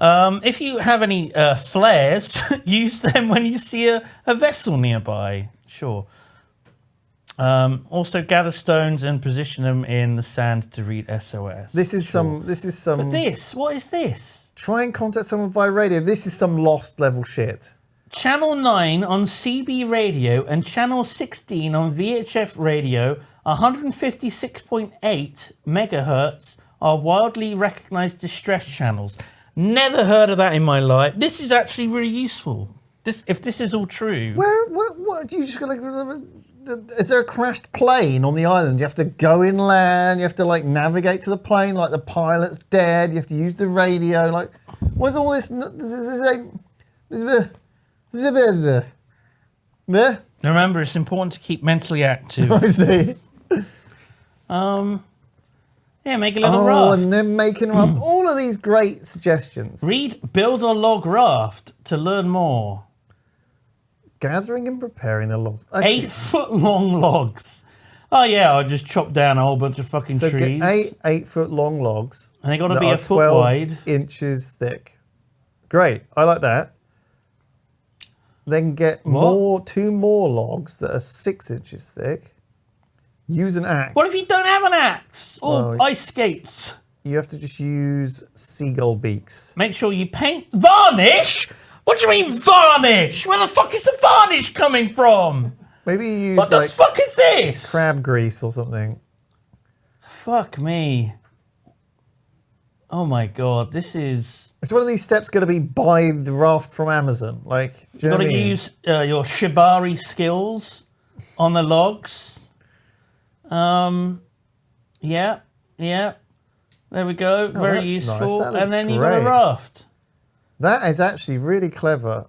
If you have any flares, use them when you see a vessel nearby. Sure. Also, gather stones and position them in the sand to read SOS. This is some. But what is this? Try and contact someone via radio. This is some lost level shit. Channel 9 on CB radio and Channel 16 on VHF radio, 156.8 megahertz are widely recognized distress channels. Never heard of that in my life. This is actually really useful. If this is all true. What you just gonna? Is there a crashed plane on the island? You have to go inland. You have to like navigate to the plane. Like the pilot's dead. You have to use the radio. Like, what's all this? Remember, it's important to keep mentally active. I see. Yeah, make a little raft. Oh, and then making a raft. All of these great suggestions. Read Build a Log Raft to learn more. Gathering and preparing the logs. 8-foot-long logs. Oh, yeah, I'll just chop down a whole bunch of fucking trees. Get 8-foot-long logs. And they got to be a foot 12 wide. inches thick. Great. I like that. Then get 2 more logs that are 6 inches thick. Use an axe. What if you don't have an axe? Or ice skates? You have to just use seagull beaks. Make sure you paint... Varnish? What do you mean varnish? Where the fuck is the varnish coming from? Maybe you use what the fuck is this? Crab grease or something. Fuck me. Oh my God, this is... Is one of these steps going to be buy the raft from Amazon? Like, do you got to use your shibari skills on the logs. Yeah. There we go. Very useful. Nice. And then you got a raft. That is actually really clever.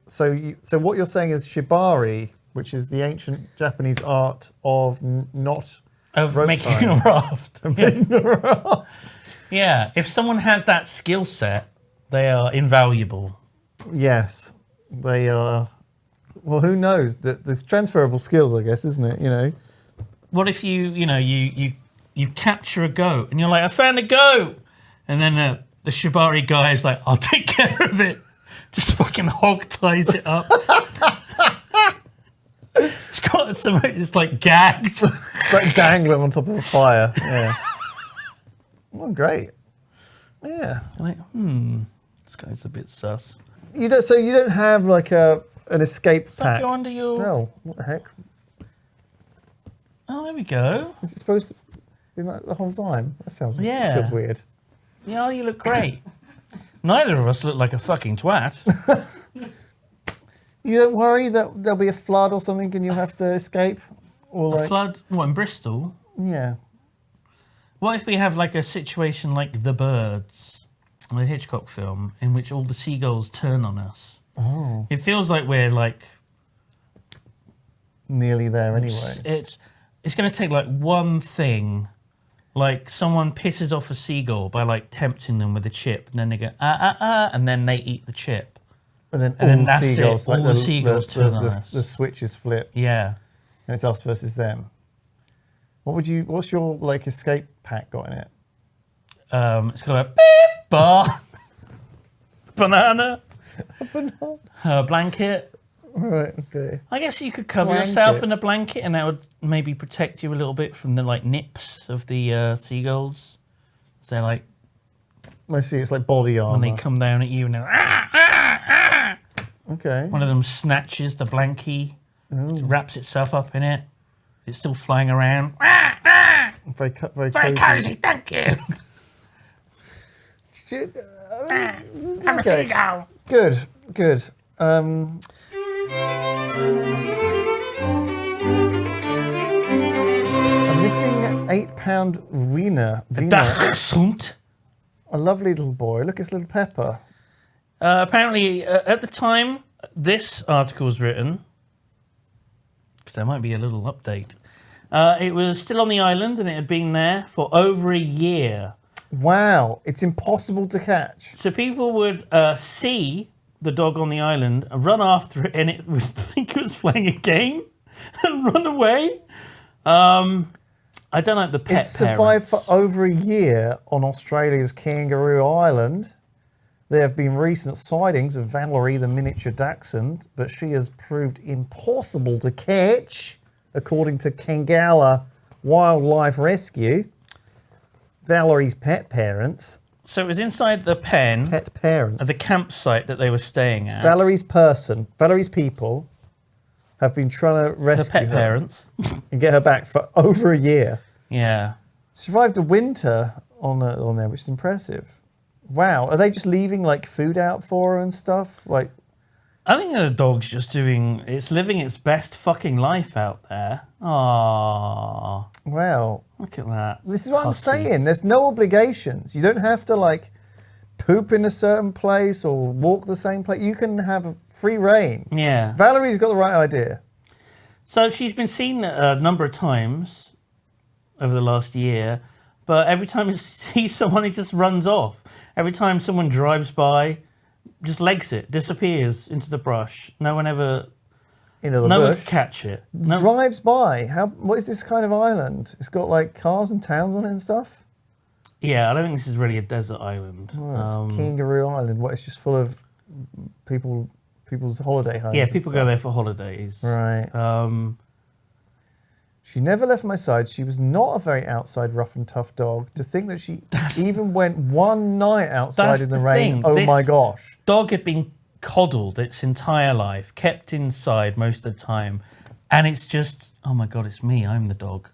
So what you're saying is shibari, which is the ancient Japanese art of making a raft. Yeah, if someone has that skill set, they are invaluable. Yes, they are. Well, who knows? There's transferable skills, I guess, isn't it? You know. What if you capture a goat and you're like, I found a goat, and then the shibari guy is like, I'll take care of it. Just fucking hog ties it up. It's like gagged. It's like dangling on top of a fire. Yeah. Well, great. Yeah. Like, this guy's a bit sus. You don't have like an escape pack. Go under your... No. What the heck? Oh, there we go. Is it supposed to be like the whole time? That feels weird. Yeah, you look great. Neither of us look like a fucking twat. You don't worry that there'll be a flood or something and you'll have to escape? Or a flood? What, in Bristol? Yeah. What if we have like a situation like The Birds, the Hitchcock film, in which all the seagulls turn on us? Oh. It feels like we're like... nearly there anyway. It's going to take like one thing, like someone pisses off a seagull by like tempting them with a chip, and then they go and then they eat the chip, and then that's seagulls, it. All the seagulls turn on us. The switch is flipped. Yeah, and it's us versus them. What's your like escape pack got in it? It's got a beep bar, banana, a blanket. Right, okay. I guess you could cover yourself in a blanket, and that would maybe protect you a little bit from the like nips of the seagulls. So like, I see. It's like body armor. When they come down at you, and they're Okay. One of them snatches the blankie, wraps itself up in it. It's still flying around. Very cozy. Thank you. I'm a seagull. Good. A missing 8-pound wiener. Dachshund. A lovely little boy. Look, it's little Pepper. Apparently, at the time, this article was written, because there might be a little update. It was still on the island and it had been there for over a year. Wow, it's impossible to catch. So people would see the dog on the island and run after it, and it was think it was playing a game and run away. I don't like the pet. It's survived for over a year on Australia's Kangaroo Island. There have been recent sightings of Valerie, the miniature dachshund, but she has proved impossible to catch, according to Kangala Wildlife Rescue. Valerie's pet parents. So it was inside the pen. Pet parents. At the campsite that they were staying at. Valerie's people have been trying to rescue her. Pet parents. And get her back for over a year. Yeah. Survived a winter on there, which is impressive. Wow, are they just leaving like food out for her and stuff? Like, I think the dog's just living its best fucking life out there. Aww. Wow. Look at that. This is what I'm saying. There's no obligations. You don't have to like poop in a certain place or walk the same place. You can have a free reign. Yeah. Valerie's got the right idea. So she's been seen a number of times over the last year, but every time he sees someone, he just runs off. Every time someone drives by, just legs it, disappears into the brush. No one ever... Into the no bush. one can catch it. Drives by. What is this kind of island? It's got like cars and towns on it and stuff? Yeah, I don't think this is really a desert island. Oh, it's Kangaroo Island. What, it's just full of people's holiday homes. Yeah, people go there for holidays. Right. She never left my side. She was not a very outside, rough and tough dog. To think that she even went one night outside in the rain. Oh my gosh. Dog had been coddled its entire life, kept inside most of the time. And it's just, oh my God, it's me. I'm the dog.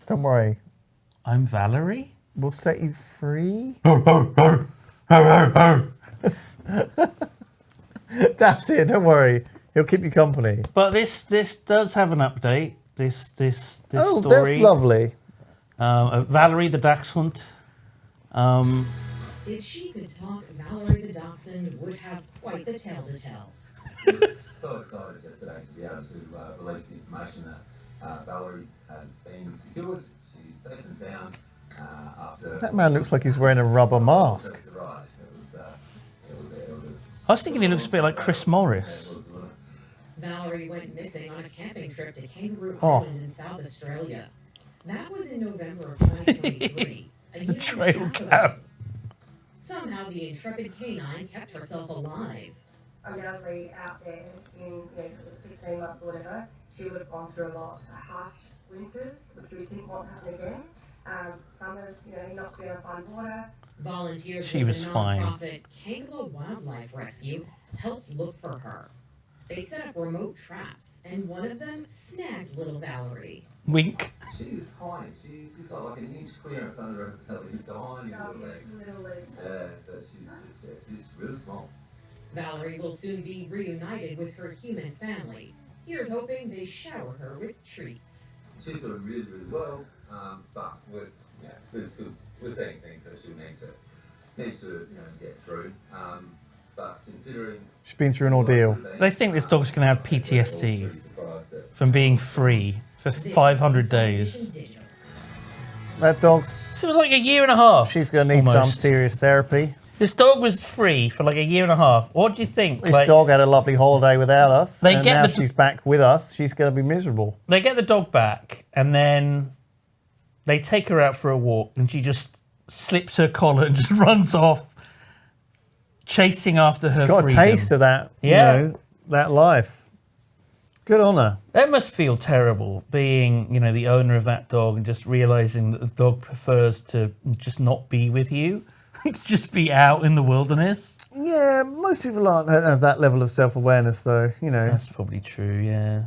Don't worry. I'm Valerie? We'll set you free. Daph's here, don't worry. He'll keep you company. But this does have an update. This oh, story. That's lovely. Valerie the dachshund. If she could talk, Valerie the dachshund would have quite the tale to tell. So excited yesterday to be able to release the information that Valerie has been secured. She's safe and sound after... That man looks like he's wearing a rubber mask. I was thinking he looks a bit like Chris Morris. Valerie went missing on a camping trip to Kangaroo Island in South Australia. That was in November of 2023. A year Trail after cam. that. Somehow the intrepid canine kept herself alive. I'm going to be out there in 16 months or whatever. She would have gone through a lot. Harsh winters, which we didn't want to happen again. Summers, not to be able to find water. Volunteers She with was the fine. nonprofit Kangla Wildlife Rescue helped look for her. They set up remote traps, and one of them snagged little Valerie. Wink. She's tiny. She's got like an inch clearance under her tiny little legs. But she's really small. Valerie will soon be reunited with her human family. Here's hoping they shower her with treats. She's doing really, really well, but we're seeing things that she'll need to get through. But considering She's been through an ordeal. They think this dog's going to have PTSD from being free for 500 days. That dog's... So it was like a year and a half. She's going to need some serious therapy. This dog was free for like a year and a half. What do you think? This dog had a lovely holiday without us, and now she's she's back with us. She's going to be miserable. They get the dog back, and then they take her out for a walk, and she just slips her collar and just runs off, chasing after her She's got freedom. a taste of that, that life. Good on her. That must feel terrible, being, the owner of that dog and just realising that the dog prefers to just not be with you. Just be out in the wilderness. Yeah, most people don't have that level of self-awareness, though. That's probably true. Yeah.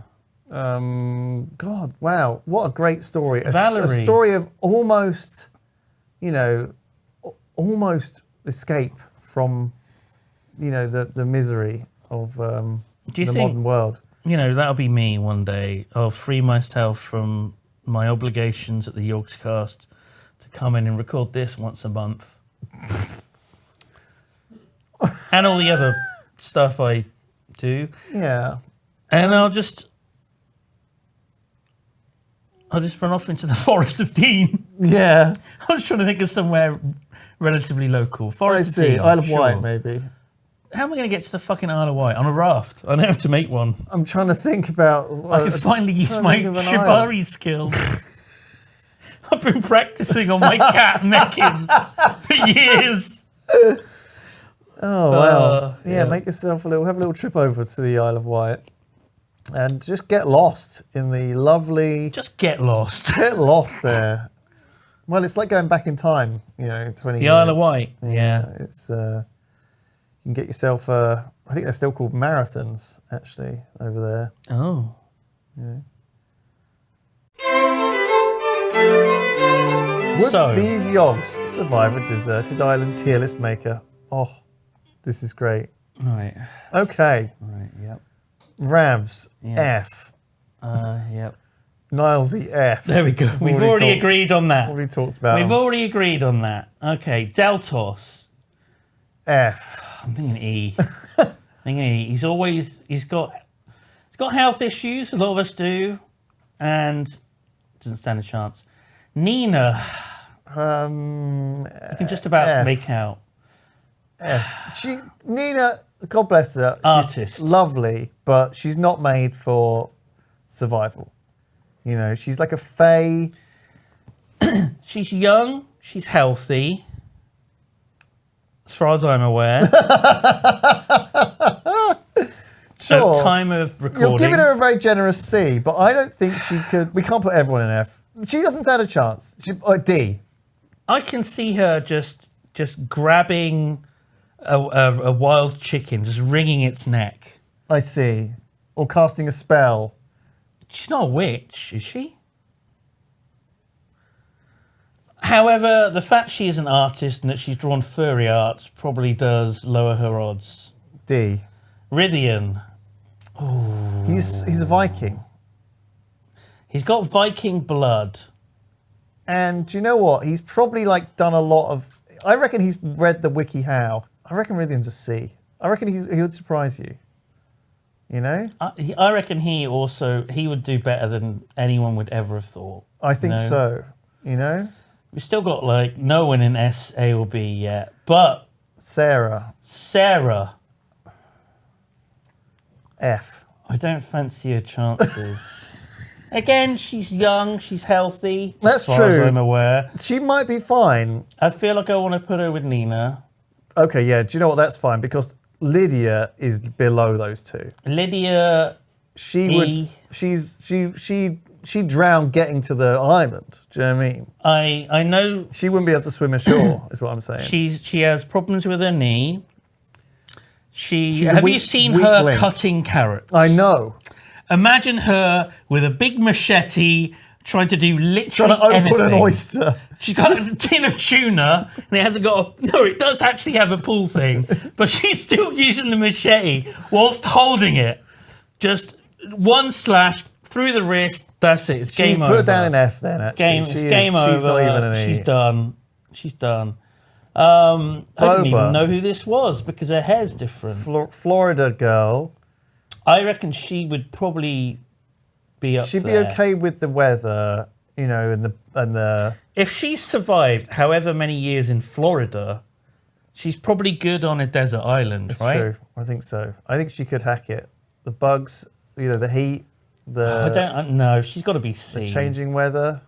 God, wow, what a great story! Valerie. A story of almost, almost escape from, the misery of the modern world. That'll be me one day. I'll free myself from my obligations at the Yogscast to come in and record this once a month. And all the other stuff I do. Yeah. And I'll just run off into the Forest of Dean. Yeah. I was trying to think of somewhere relatively local. Forest of Dean. Isle of sure. Wight, maybe. How am I going to get to the fucking Isle of Wight? On a raft. I know how to make one. I'm trying to think about... I can finally use my shibari skills. I've been practicing on my cat neckins for years. Oh, well. Yeah, make yourself have a little trip over to the Isle of Wight and just get lost in the lovely... Just get lost. Get lost there. Well, it's like going back in time, 20 years. The Isle of Wight, yeah. It's... you can get yourself... I think they're still called marathons, actually, over there. Oh. Yeah. Would these yogs survive a deserted island tier list maker? Oh, this is great. Right. Okay. Right, yep. Ravs, Yeah. F. Yep. Nilesy, F. There we go. We've already agreed on that. Already talked about We've them. already agreed on that. Okay, Deltos. F. I'm thinking E. He's got health issues, a lot of us do, and doesn't stand a chance. Nina. You can just about F. make out. F. Nina, God bless her. Artist. She's lovely, but she's not made for survival. She's like a fae. She's young. She's healthy. As far as I'm aware. Sure. At time of recording. You're giving her a very generous C, but I don't think she could. We can't put everyone in F. She doesn't stand a chance. D. I can see her just grabbing a wild chicken, just wringing its neck. I see. Or casting a spell. She's not a witch, is she? However, the fact she is an artist and that she's drawn furry art probably does lower her odds. D. Rythian. He's a Viking. He's got Viking blood. And do you know what? He's probably done a lot of... I reckon he's read the wiki how. I reckon Rythian's a C. I reckon he would surprise you. I reckon he would do better than anyone would ever have thought. I think so. We've still got no one in S, A or B yet. But Sarah. F. I don't fancy her chances. Again, she's young, she's healthy. That's as far true. As I'm aware. She might be fine. I feel like I want to put her with Nina. Okay, yeah. Do you know what? That's fine because Lydia is below those two. Lydia. She drowned getting to the island. Do you know what I mean? I know. She wouldn't be able to swim ashore, is what I'm saying. She has problems with her knee. She's have you seen her link. cutting carrots? I know. Imagine her with a big machete trying to do literally Trying to open anything. an oyster. She's got a tin of tuna, and it hasn't got a... No, it does actually have a pull thing, but she's still using the machete whilst holding it. Just one slash through the wrist, that's it. It's game over. She's put down an F then, actually. It's game over. She's not even an E. She's done. I didn't even know who this was because her hair's different. Florida girl. I reckon she would probably be up She'd there. be okay with the weather, and the... If she's survived however many years in Florida, she's probably good on a desert island, It's right? true. I think so. I think she could hack it. The bugs, the heat, I don't know. She's got to be C. the changing weather.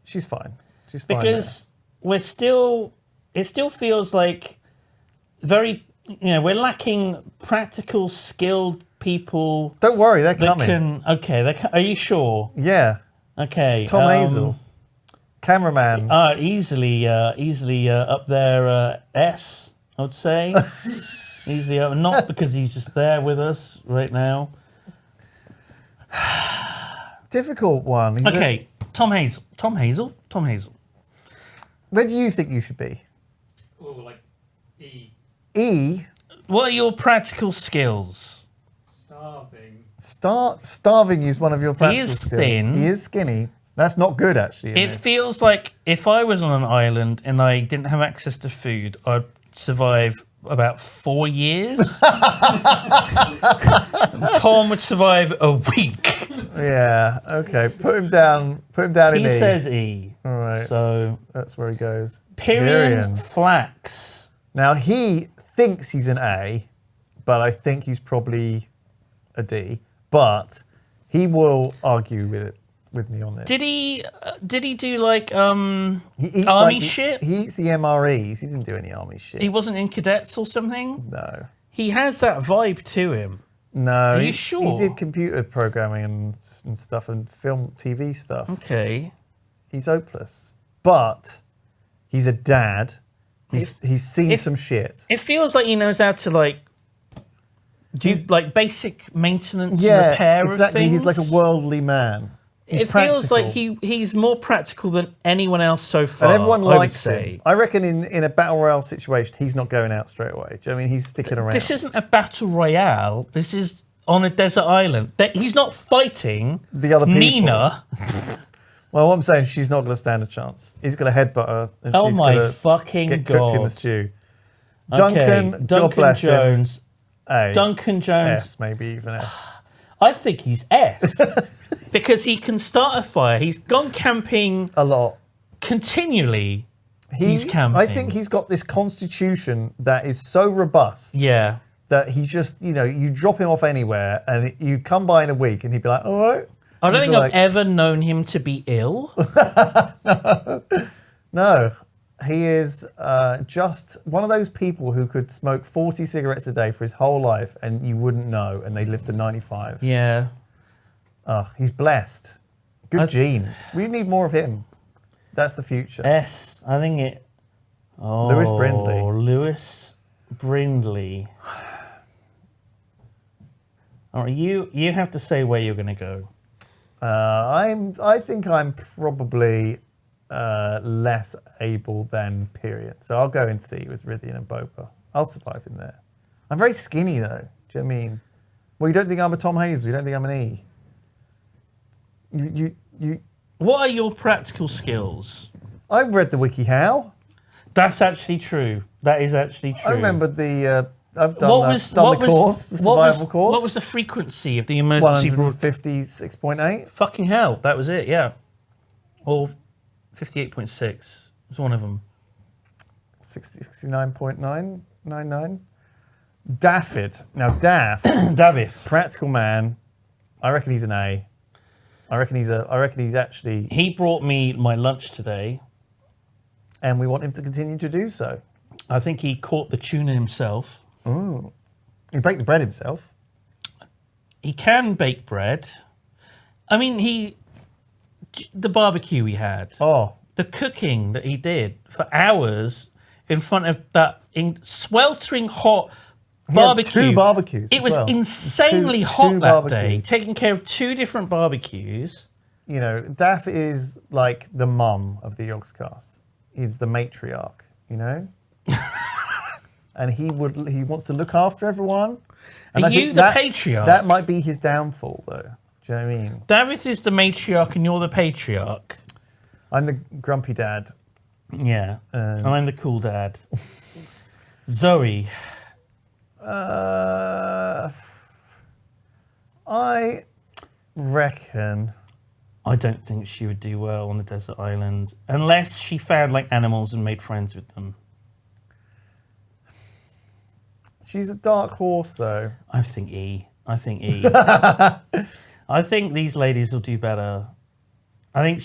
She's fine. She's fine. Because it still feels like we're lacking practical, skilled people. Don't worry, they're that coming. Are you sure? Yeah. Okay. Tom Hazel. Cameraman. Easily up there, S, I would say. Easily up. Not because he's just there with us right now. Difficult one. Okay, Tom Hazel. Where do you think you should be? Oh, like E. E? What are your practical skills? Starving. Starving is one of your practical is skills. thin. He is skinny. That's not good, actually. It feels like if I was on an island and I didn't have access to food, I'd survive about 4 years. Tom would survive a week. Yeah. Okay. Put him down. Put him down in He E. says E. All right. So That's where he goes. Pyrian Flax. Now he thinks he's an A, but I think he's probably a D. But he will argue with me on this. Did he do like He eats army like, shit? He eats the MREs. He didn't do any army shit. He wasn't in cadets or something? No. He has that vibe to him. No. Are you He sure? did computer programming and stuff and film TV stuff. Okay. He's hopeless. But he's a dad. He's seen some shit. It feels like he knows how to like do like basic maintenance and Yeah, repair exactly. of things. He's like a worldly man. He's It feels like practical. he's more practical than anyone else so far. And everyone I would likes say. him. I reckon in a battle royale situation, he's not going out straight away. Do you know what I mean? He's sticking around. This isn't a battle royale. This is on a desert island. He's not fighting The other people. Nina. Well, what I'm saying, she's not going to stand a chance. He's going to headbutt her, and Oh she's my going to fucking get cooked in the God. stew. Okay, Duncan, God bless Jones. him. A. Duncan Jones. S, maybe even S. I think he's S because he can start a fire. He's gone camping A lot. continually. He's camping. I think he's got this constitution that is so robust Yeah. that he just, you drop him off anywhere, and you come by in a week, and he'd be like, all right. I don't He'd think be I've like, ever known him to be ill. No, he is just one of those people who could smoke 40 cigarettes a day for his whole life, and you wouldn't know, and they live to 95. Yeah. He's blessed. Good genes. We need more of him. That's the future. S. I think it. Oh, Lewis Brindley. Lewis Brindley. All right, you have to say where you're going to go. I think I'm probably less able than Period. So I'll go in C with Rithian and Bopa. I'll survive in there. I'm very skinny though. Do you know what I mean? Well, you don't think I'm a Tom Hazel. You don't think I'm an E. You. What are your practical skills? I read the WikiHow. That's actually true. That is actually true. I remember the. I've done What the, was done what the was, course, the what survival was, course. What was the frequency of the emergency broadcast? 156.8. Fucking hell, that was it. Yeah, or 58.6 was one of them. 69.999. Daffyd. Now Daff, David. practical man. I reckon he's an A. I reckon he's actually, He brought me my lunch today. and we want him to continue to do so. I think he caught the tuna himself. He baked the bread himself. He can bake bread. I mean, the barbecue we had, Oh, the cooking that he did for hours in front of that sweltering hot he had barbecue. 2 barbecues. It as was well. insanely Two hot that day, barbecues. taking care of 2 different barbecues. Daff is like the mum of the Yogscast. He's the matriarch, and he wants to look after everyone. And Are I you think the that, patriarch? That might be his downfall, though. Do you know what I mean? David is the matriarch and you're the patriarch. I'm the grumpy dad. Yeah, and I'm the cool dad. Zoe. I reckon. I don't think she would do well on a desert island unless she found like animals and made friends with them. She's a dark horse, though. I think E. I think these ladies will do better. I think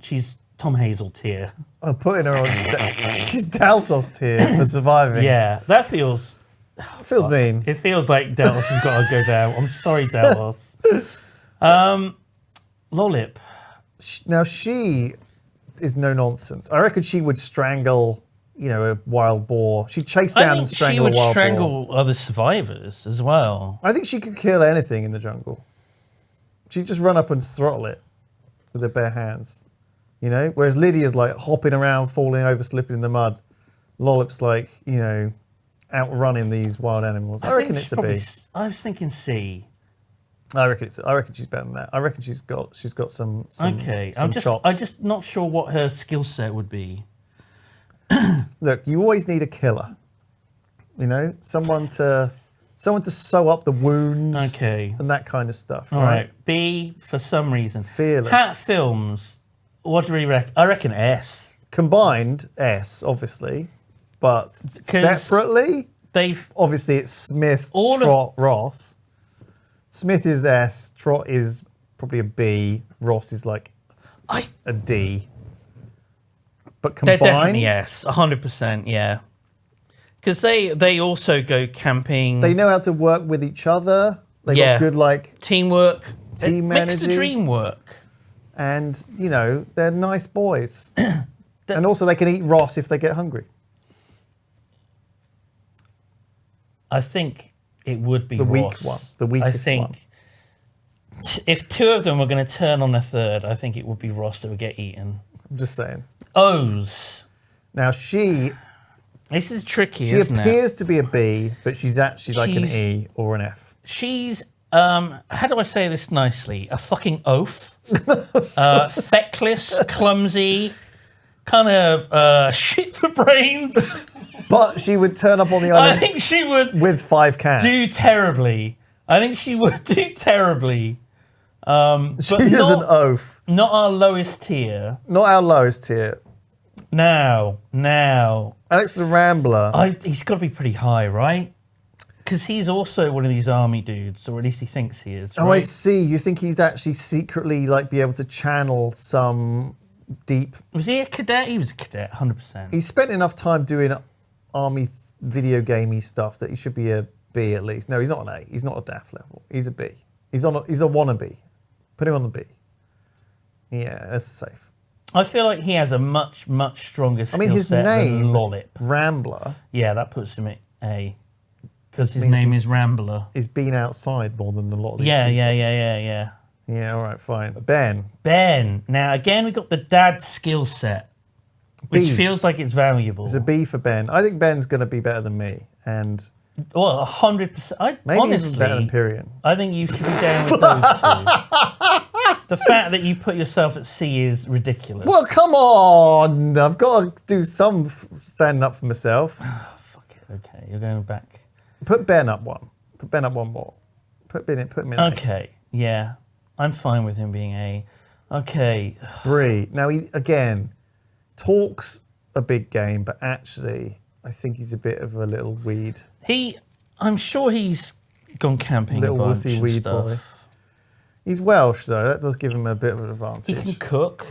she's Tom Hazel tier. I'm putting her on. She's Daltos tier for surviving. Yeah, that feels Feels mean. It feels like Dallas has got to go down. I'm sorry, Dallas. Lollip. Now she is no nonsense. I reckon she would strangle, a wild boar. She'd chase down and strangle a wild boar. She would strangle other survivors as well. I think she could kill anything in the jungle. She'd just run up and throttle it with her bare hands. Whereas Lydia's like hopping around, falling over, slipping in the mud. Lollip's like, outrunning these wild animals. I reckon it's a B. I was thinking C. I reckon she's better than that. I reckon she's got some Okay, some chops. I'm just not sure what her skill set would be. Look, you always need a killer. You know, someone to sew up the wounds. Okay. And that kind of stuff. All right. B, for some reason. Fearless. Hat films. What do we reckon? I reckon S. Combined, S, obviously. But separately, obviously it's Smith, Trot, Ross. Smith is S, Trot is probably a B, Ross is like a D. But combined, they're definitely S, 100%, yeah. Because they also go camping. They know how to work with each other. They got good teamwork. Team It makes energy. the dream work. And, you know, they're nice boys. And also they can eat Ross if they get hungry. I think it would be the Ross. weak one. The weakest I think one. If two of them were going to turn on a third, I think it would be Ross that would get eaten. I'm just saying. O's. Now she This is tricky, She isn't appears it? to be a B, but she's actually like an E or an F. She's, how do I say this nicely? A fucking oaf. Feckless, clumsy, kind of shit for brains. But she would turn up on the island I think she would with 5 cats. do terribly. I think she would do terribly. She is an oaf. Not our lowest tier. Not our lowest tier. Now. Alex the Rambler. He's got to be pretty high, right? Because he's also one of these army dudes, or at least he thinks he is. Right? Oh, I see. You think he'd actually secretly like be able to channel some deep... Was he a cadet? He was a cadet, 100%. He spent enough time doing army video gamey stuff that he should be a B at least. No, he's not an A. He's not a DAF level. He's a B. He's a wannabe. Put him on the B. Yeah, that's safe. I feel like he has a much stronger skill his set name, than Lollip. Rambler. Yeah, that puts him at A. Because his name is Rambler. He's been outside more than a lot of these Yeah. Yeah, all right, fine. Ben. Now, again, we've got the dad skill set, which B. feels like it's valuable. It's a B for Ben. I think Ben's going to be better than me. And well, 100%. maybe Honestly, even better than Pyrian. I think you should be down with those two. The fact that you put yourself at C is ridiculous. Well, come on. I've got to do some standing up for myself. Fuck it. Okay, you're going back. Put Ben up one. Put Ben up one more. Put him in Okay, yeah. I'm fine with him being A. Okay. Bree. Now, he, again, talks a big game, but actually, I think he's a bit of a little weed. I'm sure he's gone camping Little a bunch wussy and weed stuff. boy. He's Welsh, though. That does give him a bit of an advantage. He can cook.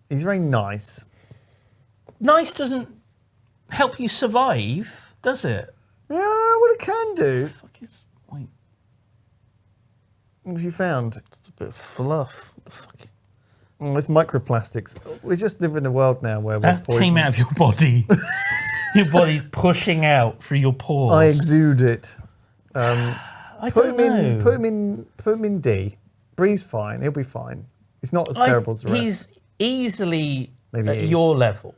He's very nice. Nice doesn't help you survive, does it? Yeah, well, it can do. Wait, What have you found? it's a bit of fluff. What the fuck? Oh, it's microplastics. We just live in a world now where we're That poisoned. came out of your body. Your body's pushing out through your pores. I exude it. I Put don't him know. put him in D. Bree's fine. He'll be fine. He's not as terrible as the rest. He's easily Maybe at E. your level.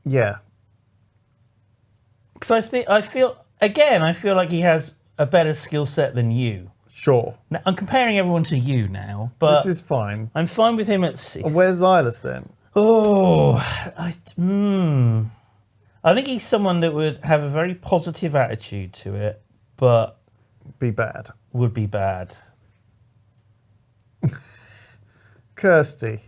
Yeah. Because I feel like he has a better skill set than you. Sure. Now, I'm comparing everyone to you now, but This is fine. I'm fine with him at C. Where's Xylus then? Oh, I think he's someone that would have a very positive attitude to it, but Be bad. would be bad. Kirsty.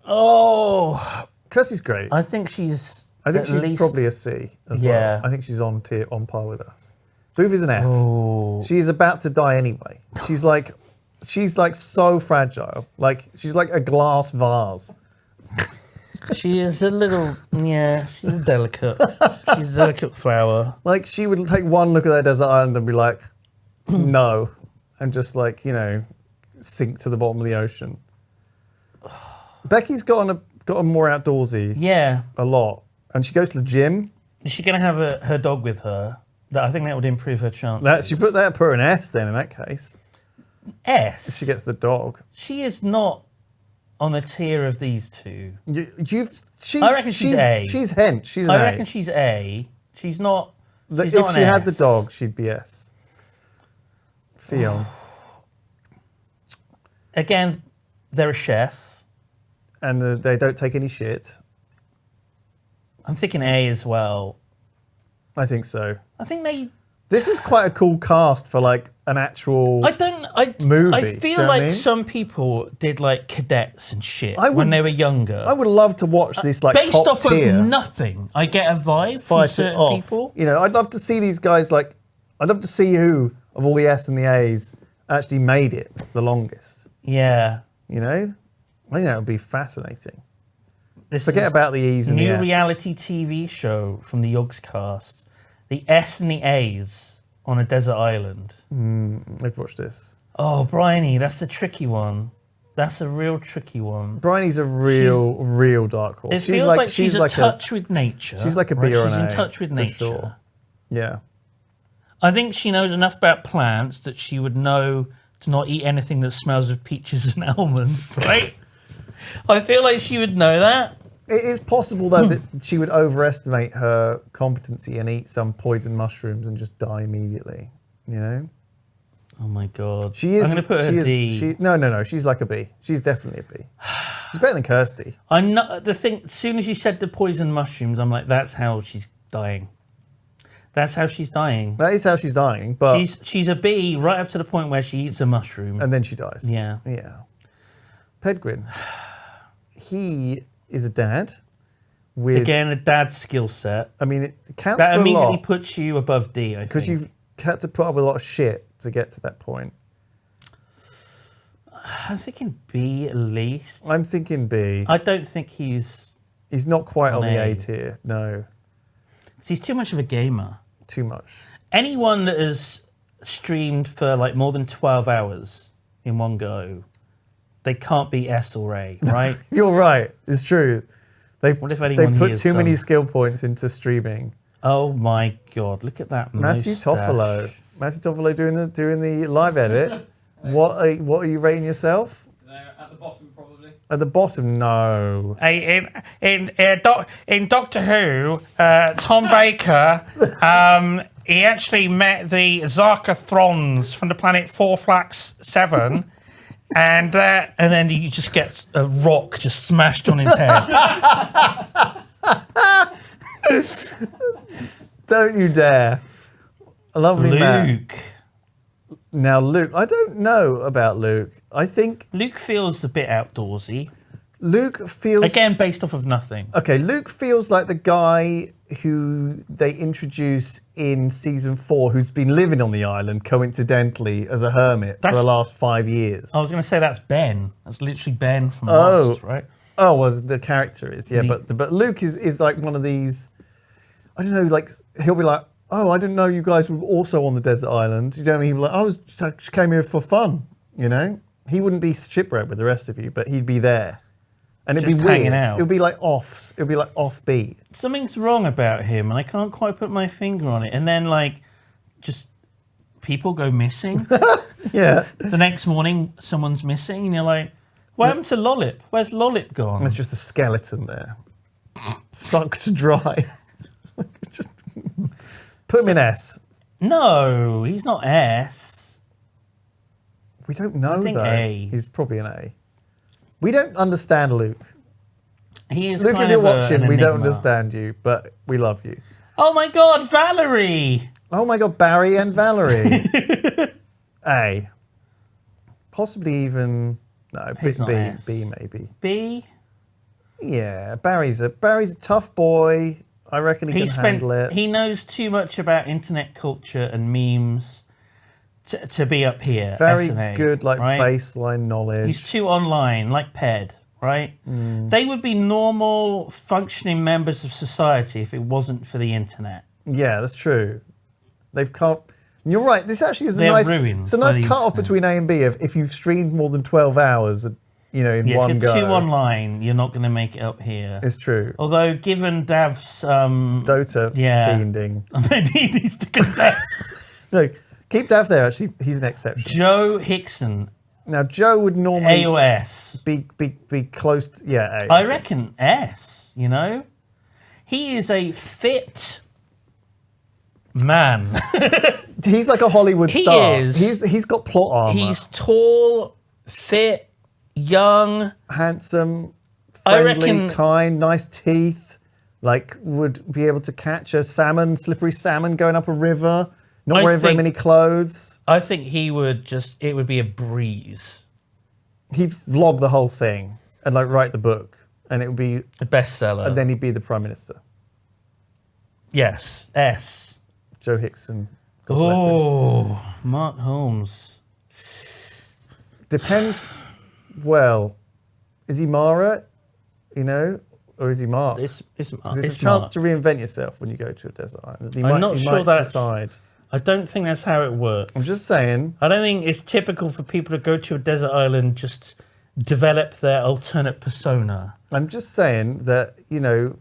Oh, Kirsty's great. I think she's. I think at she's least- probably a C as Yeah. well. I think she's on par with us. Booth is an F. Oh. She's about to die anyway. She's like so fragile. Like she's like a glass vase. She is a little, she's delicate. She's a delicate flower. Like she would take one look at that desert island and be like, no, and just like sink to the bottom of the ocean. Becky's gotten more outdoorsy. Yeah. A lot, and she goes to the gym. Is she going to have her dog with her? I think that would improve her chances. That you put an S then in that case. S. If she gets the dog. She is not on the tier of these two. I reckon she's A. She's hench. She's an I A. reckon she's A. She's not. She's If not she an had the S. dog, she'd be S. Fion. Again, they're a chef. And they don't take any shit. I'm thinking A as well. I think so. I think they... This is quite a cool cast for like an actual movie. I feel like some people did like cadets and shit when they were younger. I would love to watch this like based top off tier. of nothing. I get a vibe from Fight it certain off. people. You know, I'd love to see these guys like. I'd love to see who of all the S and the A's actually made it the longest. Yeah. You know, I think that would be fascinating. Forget about the E's and the New F's. reality TV show from the Yogscast. The S and the A's on a desert island. I've watched this. Oh, Bryony, that's a tricky one. That's a real tricky one. Bryony's a real dark horse. It feels like she's in touch with nature. She's like a B or an A. She's in touch with nature. Sure. Yeah. I think she knows enough about plants that she would know to not eat anything that smells of peaches and almonds, right? I feel like she would know that. It is possible, though, that she would overestimate her competency and eat some poison mushrooms and just die immediately, you know? Oh, my God. She is. I'm going to put her D. No. She's like a B. She's definitely a B. She's better than Kirsty. I'm not... The thing, as soon as you said the poison mushrooms, I'm like, that's how she's dying. That's how she's dying. That is how she's dying, but... She's a B right up to the point where she eats a mushroom. And then she dies. Yeah. Yeah. Pedguin. He is a dad with... Again, a dad skill set. I mean, it counts That for a immediately lot. puts you above D, I think. Because you've had to put up with a lot of shit to get to that point. I'm thinking B at least. I'm thinking B. I don't think he's He's not quite on the A. A tier. No. He's too much of a gamer. Too much. Anyone that has streamed for like more than 12 hours in one go, they can't be S or A, right? You're right. It's true. They What if anyone put here too has many done? skill points into streaming. Oh my God, look at that Matthew moustache. Toffolo. Matthew Toffolo doing the live edit. What are you rating yourself? At the bottom, probably. At the bottom, no. In Doctor Who, Tom Baker, he actually met the Zarkathrons from the planet 4-Flax-7, and then he just gets a rock just smashed on his head. Don't you dare. A lovely man. Luke. Now, Luke. I don't know about Luke. I think Luke feels a bit outdoorsy. Luke feels... Again, based off of nothing. Okay, Luke feels like the guy who they introduced in season 4 who's been living on the island coincidentally as a hermit for the last 5 years. I was going to say that's Ben. That's literally Ben from Lost, right? Oh, well, the character is, yeah. But Luke is like one of these, I don't know, like, he'll be like, oh, I didn't know you guys were also on the desert island. You know what I mean? He'd be like, I just came here for fun, you know? He wouldn't be shipwrecked with the rest of you, but he'd be there. And it'd Just be weird. hanging out. It would be like offbeat. Something's wrong about him, and I can't quite put my finger on it. And then, like, just people go missing. Yeah. The next morning, someone's missing, and you're like, what happened to Lollip? Where's Lollip gone? There's just a skeleton there. Sucked dry. Just put him in S. No, he's not S. We don't know, I think though. A. He's probably an A. We don't understand Luke. He is Luke, kind if you're of watching, an we don't enigma. understand you, but we love you. Oh my God, Valerie! Oh my God, Barry and Valerie. A. Possibly even, no, He's not S. B maybe. B? Yeah, Barry's a tough boy. I reckon he can handle it. He knows too much about internet culture and memes to be up here. Very S&A, good, like, right? baseline knowledge. He's too online, like Ped, right? They would be normal, functioning members of society if it wasn't for the internet. Yeah, that's true. They've carved. You're right. This actually is a They're nice. ruined It's a nice by the cut off internet. between A and B. If you've streamed more than 12 hours, you know, in Yeah, one if you're go. too online, you're not going to make it up here. It's true. Although, given Dav's... Dota yeah. fiending. Maybe he needs to contest. No, keep Dav there. Actually, he's an exception. Joe Hickson, Now, Joe would normally AOS. be close to, yeah, A. I reckon S, you know? He is a fit man. He's like a Hollywood He star. is. He's got plot armor. He's tall, fit, young. handsome, I friendly, reckon- kind, nice teeth, like would be able to catch a salmon, slippery salmon going up a river, not I wearing very think- many clothes. I think he would it would be a breeze. He'd vlog the whole thing and like write the book, and it would be, A bestseller. and then he'd be the Prime Minister. Yes. S. Joe Hickson. God bless him. Oh, Mark Holmes. Depends. Well, is he Mara? You know, or is he Mark? It's There's a chance to reinvent yourself when you go to a desert island. You I'm not sure that's- decide. I don't think that's how it works. I'm just saying. I don't think it's typical for people to go to a desert island just develop their alternate persona. I'm just saying that, you know,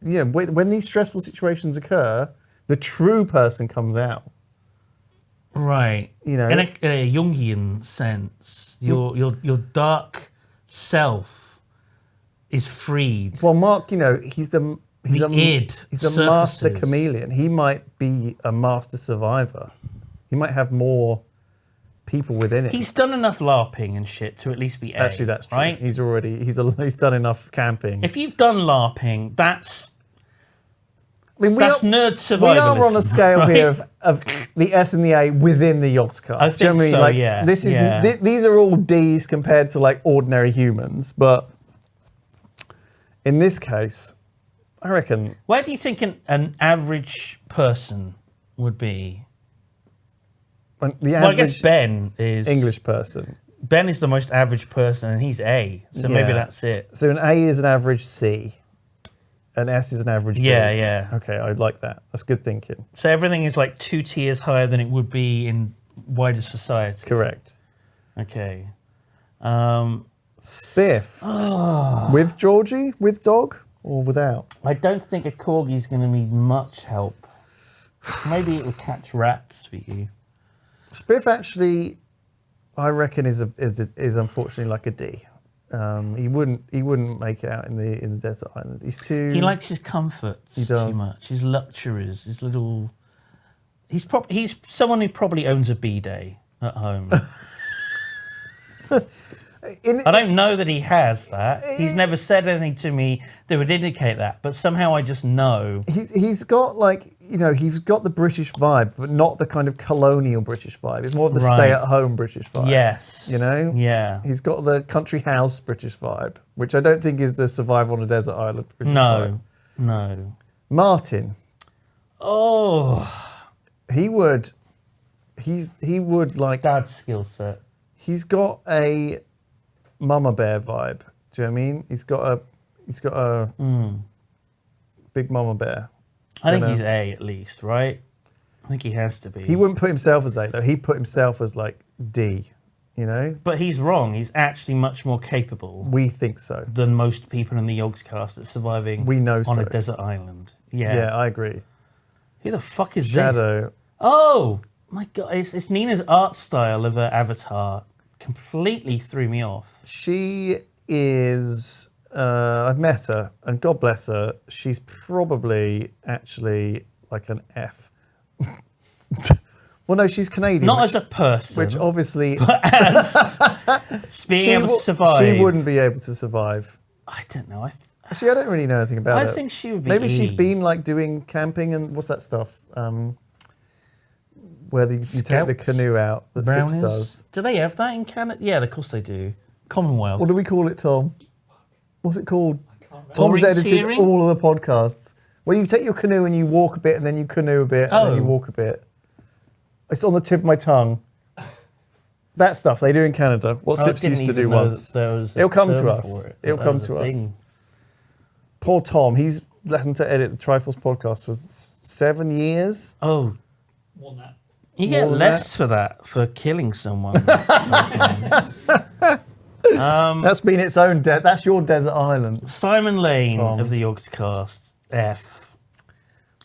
when these stressful situations occur, the true person comes out. Right. You know- in a Jungian sense, your dark self is freed. Well, Mark, you know, he's a id he's a master surfaces. chameleon. He might be a master survivor. He might have more people within it. He's done enough LARPing and shit to at least be A. Actually, that's true. Right? He's done enough camping. If you've done LARPing, that's I mean, that's nerd survivalism. We are on a scale right? here of the S and the A within the Yogscast. I Do you know what think so, Like, yeah, This is yeah. these are all D's compared to like ordinary humans, but in this case, I reckon Where do you think an average person would be? when the Well, I average guess Ben is English person. Ben is the most average person, and he's A. So maybe Yeah. that's it. So an A is an average C, an S is an average B. Yeah, yeah. Okay, I like that. That's good thinking. So everything is like 2 tiers higher than it would be in wider society. Correct. Okay. Spiff. Ah. With Georgie, with dog, or without? I don't think a corgi's going to need much help. Maybe it will catch rats for you. Spiff actually, I reckon, is unfortunately like a D. He wouldn't make it out in the desert island. He's too. He likes his comforts He does. too much. His luxuries, his little. He's someone who probably owns a bidet at home. I don't know that he has that. He's never said anything to me that would indicate that, but somehow I just know. He's got he's got the British vibe, but not the kind of colonial British vibe. It's more of the Right. stay-at-home British vibe. Yes. You know? Yeah. He's got the country house British vibe, which I don't think is the survive on a desert island British vibe. No. Martin, Oh, he would like, dad's skill set. he's got a mama bear vibe. Do you know what I mean? He's got a big mama bear. I think know. he's A at least, right? I think he has to be. He wouldn't put himself as A though. He'd put himself as like D. You know? But he's wrong. He's actually much more capable We think so. than most people in the Yogscast at surviving We know on a so. desert island. Yeah. Yeah, I agree. Who the fuck is this? Shadow. Oh, my God. It's Nina's art style of her avatar. Completely threw me off. She is. I've met her, and God bless her. She's probably actually like an F. Well, no, she's Canadian. Not which, as a person, which obviously as being able to survive. She wouldn't be able to survive. I don't know. Actually, I don't really know anything about I it. think she would be Maybe E. she's been like doing camping and what's that stuff? Where you take the Scouts? canoe out that Sips Brownies. does. Do they have that in Canada? Yeah, of course they do. Commonwealth. What do we call it, Tom? What's it called? Tom's Orienteering? edited all of the podcasts. Well, you take your canoe and you walk a bit, and then you canoe a bit, and then you Oh. walk a bit. It's on the tip of my tongue. That stuff they do in Canada. What I Sips didn't used to even do know once. that there was a It'll come to term us. for it, It'll that come was to a us. thing. Poor Tom. He's left to edit the Triforce podcast for 7 years. Oh, Won that. you get More than less for that for killing someone. That's been its own. That's your desert island. Simon Lane Tom. of the Yogscast. F.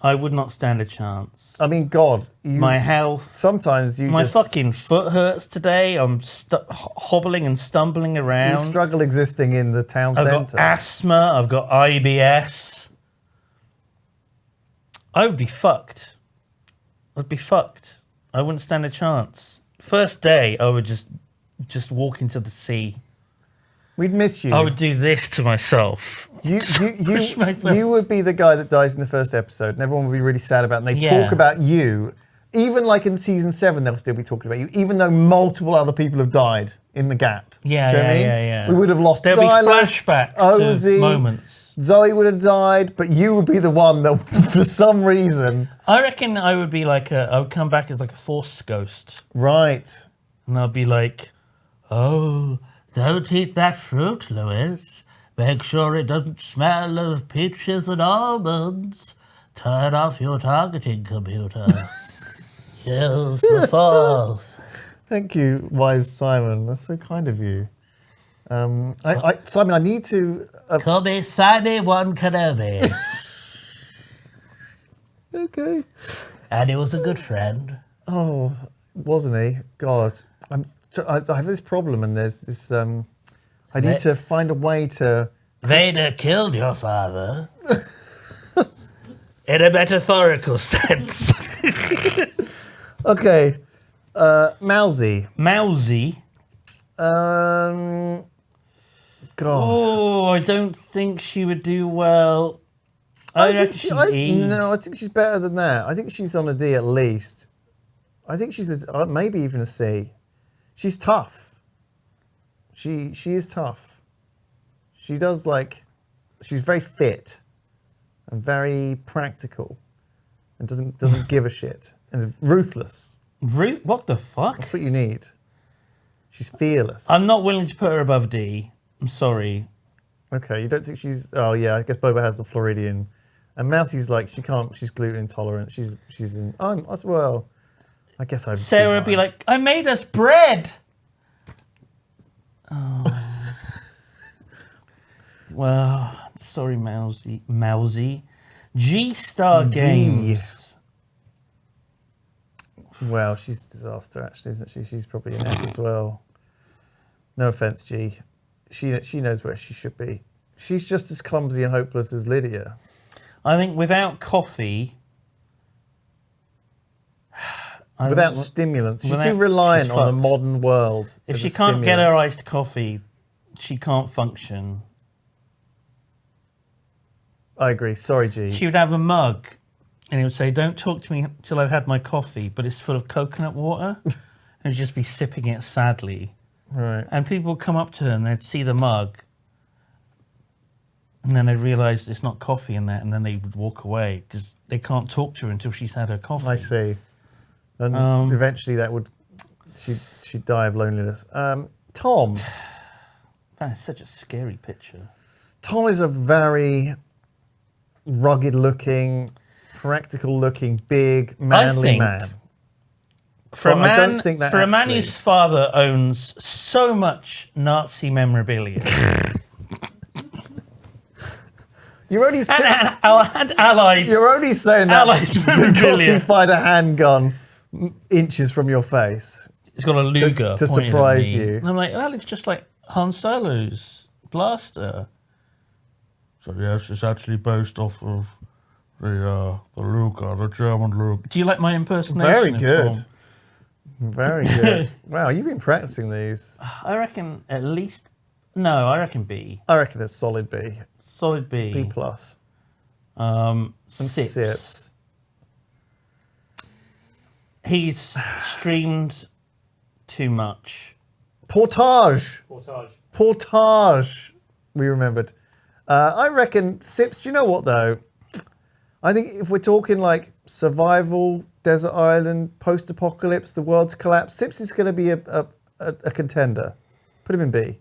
I would not stand a chance. I mean, God, My health. sometimes you My just fucking foot hurts today. I'm hobbling and stumbling you around. struggle existing in the town I've got centre. asthma. I've got IBS. I would be fucked. I'd be fucked. I wouldn't stand a chance. First day, I would just walk into the sea. We'd miss you. I would do this to myself. You would be the guy that dies in the first episode, and everyone would be really sad about it. And they talk about you. Even like in season 7, they'll still be talking about you, even though multiple other people have died in the gap. Yeah, do you know what I mean? yeah. We would have lost There'll Silas, be flashbacks Ozzy, to moments. Zoe would have died, but you would be the one that, for some reason... I reckon I would be like I would come back as like a force ghost. Right. And I'll be like, oh, don't eat that fruit, Louis. Make sure it doesn't smell of peaches and almonds. Turn off your targeting computer. Kills the force. Thank you, wise Simon. That's so kind of you. Simon, I need to... Call me Simon Kenobi. Okay. And he was a good friend. Oh, wasn't he? God. I have this problem, and there's this... I need to find a way to... Vader killed your father. In a metaphorical sense. Okay. Mousy. Mousy? God. Oh, I don't think she would do well. I think she's E. No, I think she's better than that. I think she's on a D at least. I think she's maybe even a C. She's tough. She is tough. She does she's very fit and very practical and doesn't give a shit and is ruthless. What the fuck? That's what you need. She's fearless. I'm not willing to put her above D. I'm sorry. Okay, you don't think she's... Oh, yeah, I guess Boba has the Floridian. And Mousie's she's gluten intolerant. She's in... as well. I guess I'd... Sarah would be like, I made us bread. Oh. Well, sorry, Mousy. G-Star Games. Well, she's a disaster, actually, isn't she? She's probably an F as well. No offence, G. She knows where she should be. She's just as clumsy and hopeless as Lydia. I think without coffee... Without stimulants. She's too reliant on the modern world. If she can't get her iced coffee, she can't function. I agree. Sorry, G. She would have a mug and it would say, don't talk to me till I've had my coffee, but it's full of coconut water. And just be sipping it sadly. Right. And people would come up to her and they'd see the mug and then they'd realise it's not coffee in there and then they would walk away because they can't talk to her until she's had her coffee. I see. And eventually she'd die of loneliness. Tom. That's such a scary picture. Tom is a very rugged-looking, practical-looking, big, manly man. For a man, I don't think that for a man whose father owns so much Nazi memorabilia. You're only and allied. You're only saying that memorabilia. because he fired a handgun inches from your face. He's got a Luger to surprise at me. you. And I'm like, that looks just like Han Solo's blaster. So yes, it's actually based off of the Luger, the German Luger. Do you like my impersonation? Very good. Tom? Very good. Wow, you've been practicing these. I reckon at least... No, I reckon B. I reckon it's solid B. Solid B. B+. Sips. He's streamed too much. Portage. We remembered. I reckon Sips, do you know what though? I think if we're talking like survival, desert island, post-apocalypse, the world's collapse, Sips is going to be a contender. Put him in B.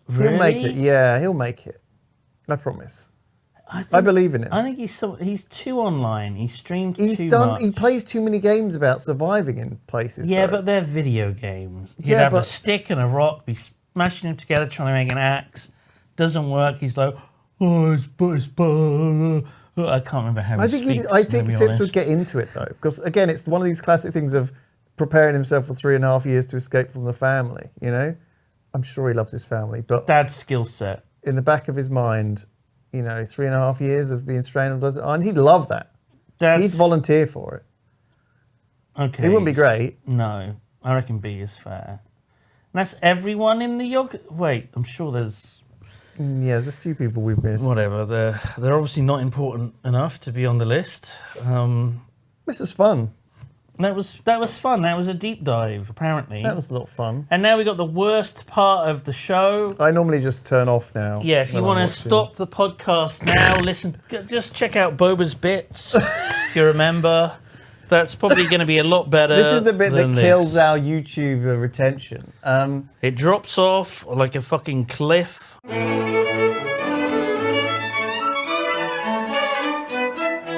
Really? He'll make it. Yeah, he'll make it. I promise. I believe in him. I think he's too online. He streamed too much. He plays too many games about surviving in places. Yeah, though. but they're video games. He'd have a stick and a rock, be smashing them together, trying to make an axe. Doesn't work. He's like, oh, it's I can't remember how. I think Sips would get into it though, because again, it's one of these classic things of preparing himself for 3.5 years to escape from the family. You know, I'm sure he loves his family, but dad's skill set in the back of his mind. 3.5 years of being stranded on the desert island. He'd love that. He'd volunteer for it. Okay. It wouldn't be great. No, I reckon B is fair. That's everyone in the Wait, I'm sure there's... Yeah, there's a few people we've missed. Whatever, they're obviously not important enough to be on the list. This was fun. That was fun. That was a deep dive, apparently. That was a lot of fun. And now we got the worst part of the show. I normally just turn off now. Yeah, if you want to stop the podcast now, listen, just check out Boba's bits, if you remember. That's probably going to be a lot better. This is the bit that kills our YouTube retention. It drops off like a fucking cliff.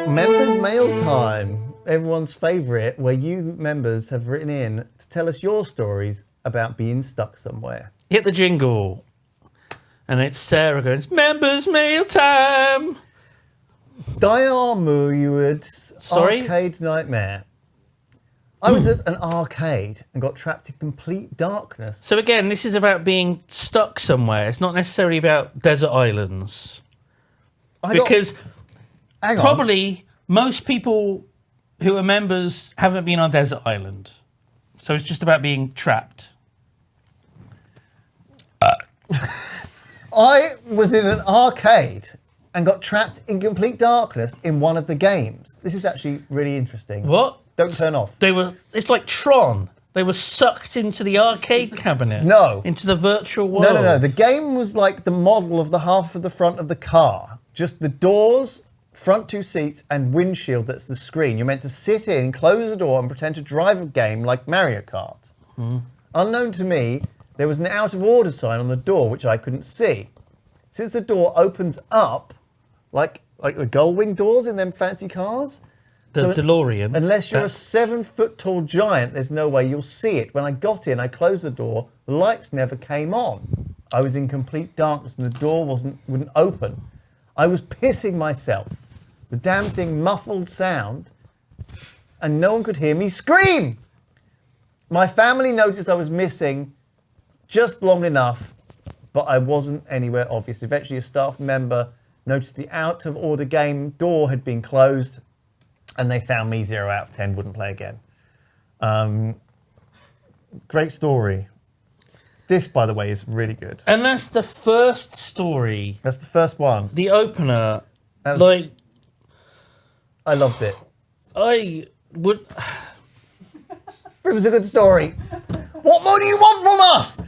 Members mail time. Everyone's favourite, where you members have written in to tell us your stories about being stuck somewhere. Hit the jingle. And it's Sarah going, members mail time. Diarmuid's arcade nightmare. I was at an arcade and got trapped in complete darkness. So again, this is about being stuck somewhere. It's not necessarily about desert islands. Because probably most people who are members haven't been on a desert island. So it's just about being trapped. I was in an arcade and got trapped in complete darkness in one of the games. This is actually really interesting. What? Don't turn off. It's like Tron. They were sucked into the arcade cabinet. No. Into the virtual world. No. The game was like the model of the half of the front of the car. Just the doors, front two seats, and windshield that's the screen. You're meant to sit in, close the door, and pretend to drive a game like Mario Kart. Unknown to me, there was an out of order sign on the door, which I couldn't see. Since the door opens up, like the gull-wing doors in them fancy cars. The DeLorean. Unless you're a 7-foot tall giant, there's no way you'll see it. When I got in, I closed the door. The lights never came on. I was in complete darkness and the door wouldn't open. I was pissing myself. The damn thing muffled sound and no one could hear me scream. My family noticed I was missing just long enough, but I wasn't anywhere obvious. Eventually, a staff member noticed the out of order game door had been closed and they found me 0 out of 10, wouldn't play again. Great story. This, by the way, is really good. And that's the first story. That's the first one. The opener. I loved it. I would... It was a good story. What more do you want from us?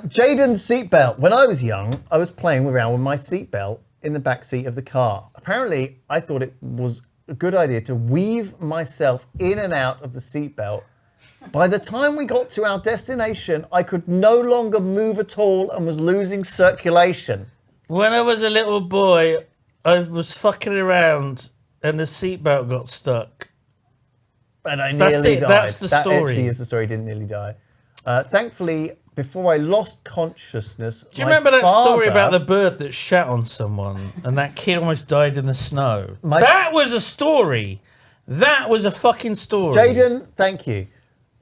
Jaden's seatbelt. When I was young, I was playing around with my seatbelt in the back seat of the car. Apparently, I thought it was a good idea to weave myself in and out of the seatbelt. By the time we got to our destination, I could no longer move at all and was losing circulation. When I was a little boy, I was fucking around and the seatbelt got stuck. And I nearly died. That's the story. That actually is the story. I didn't nearly die. Thankfully, before I lost consciousness, do you remember that story about the bird that shat on someone and that kid almost died in the snow? That was a story. That was a fucking story. Jaden, thank you.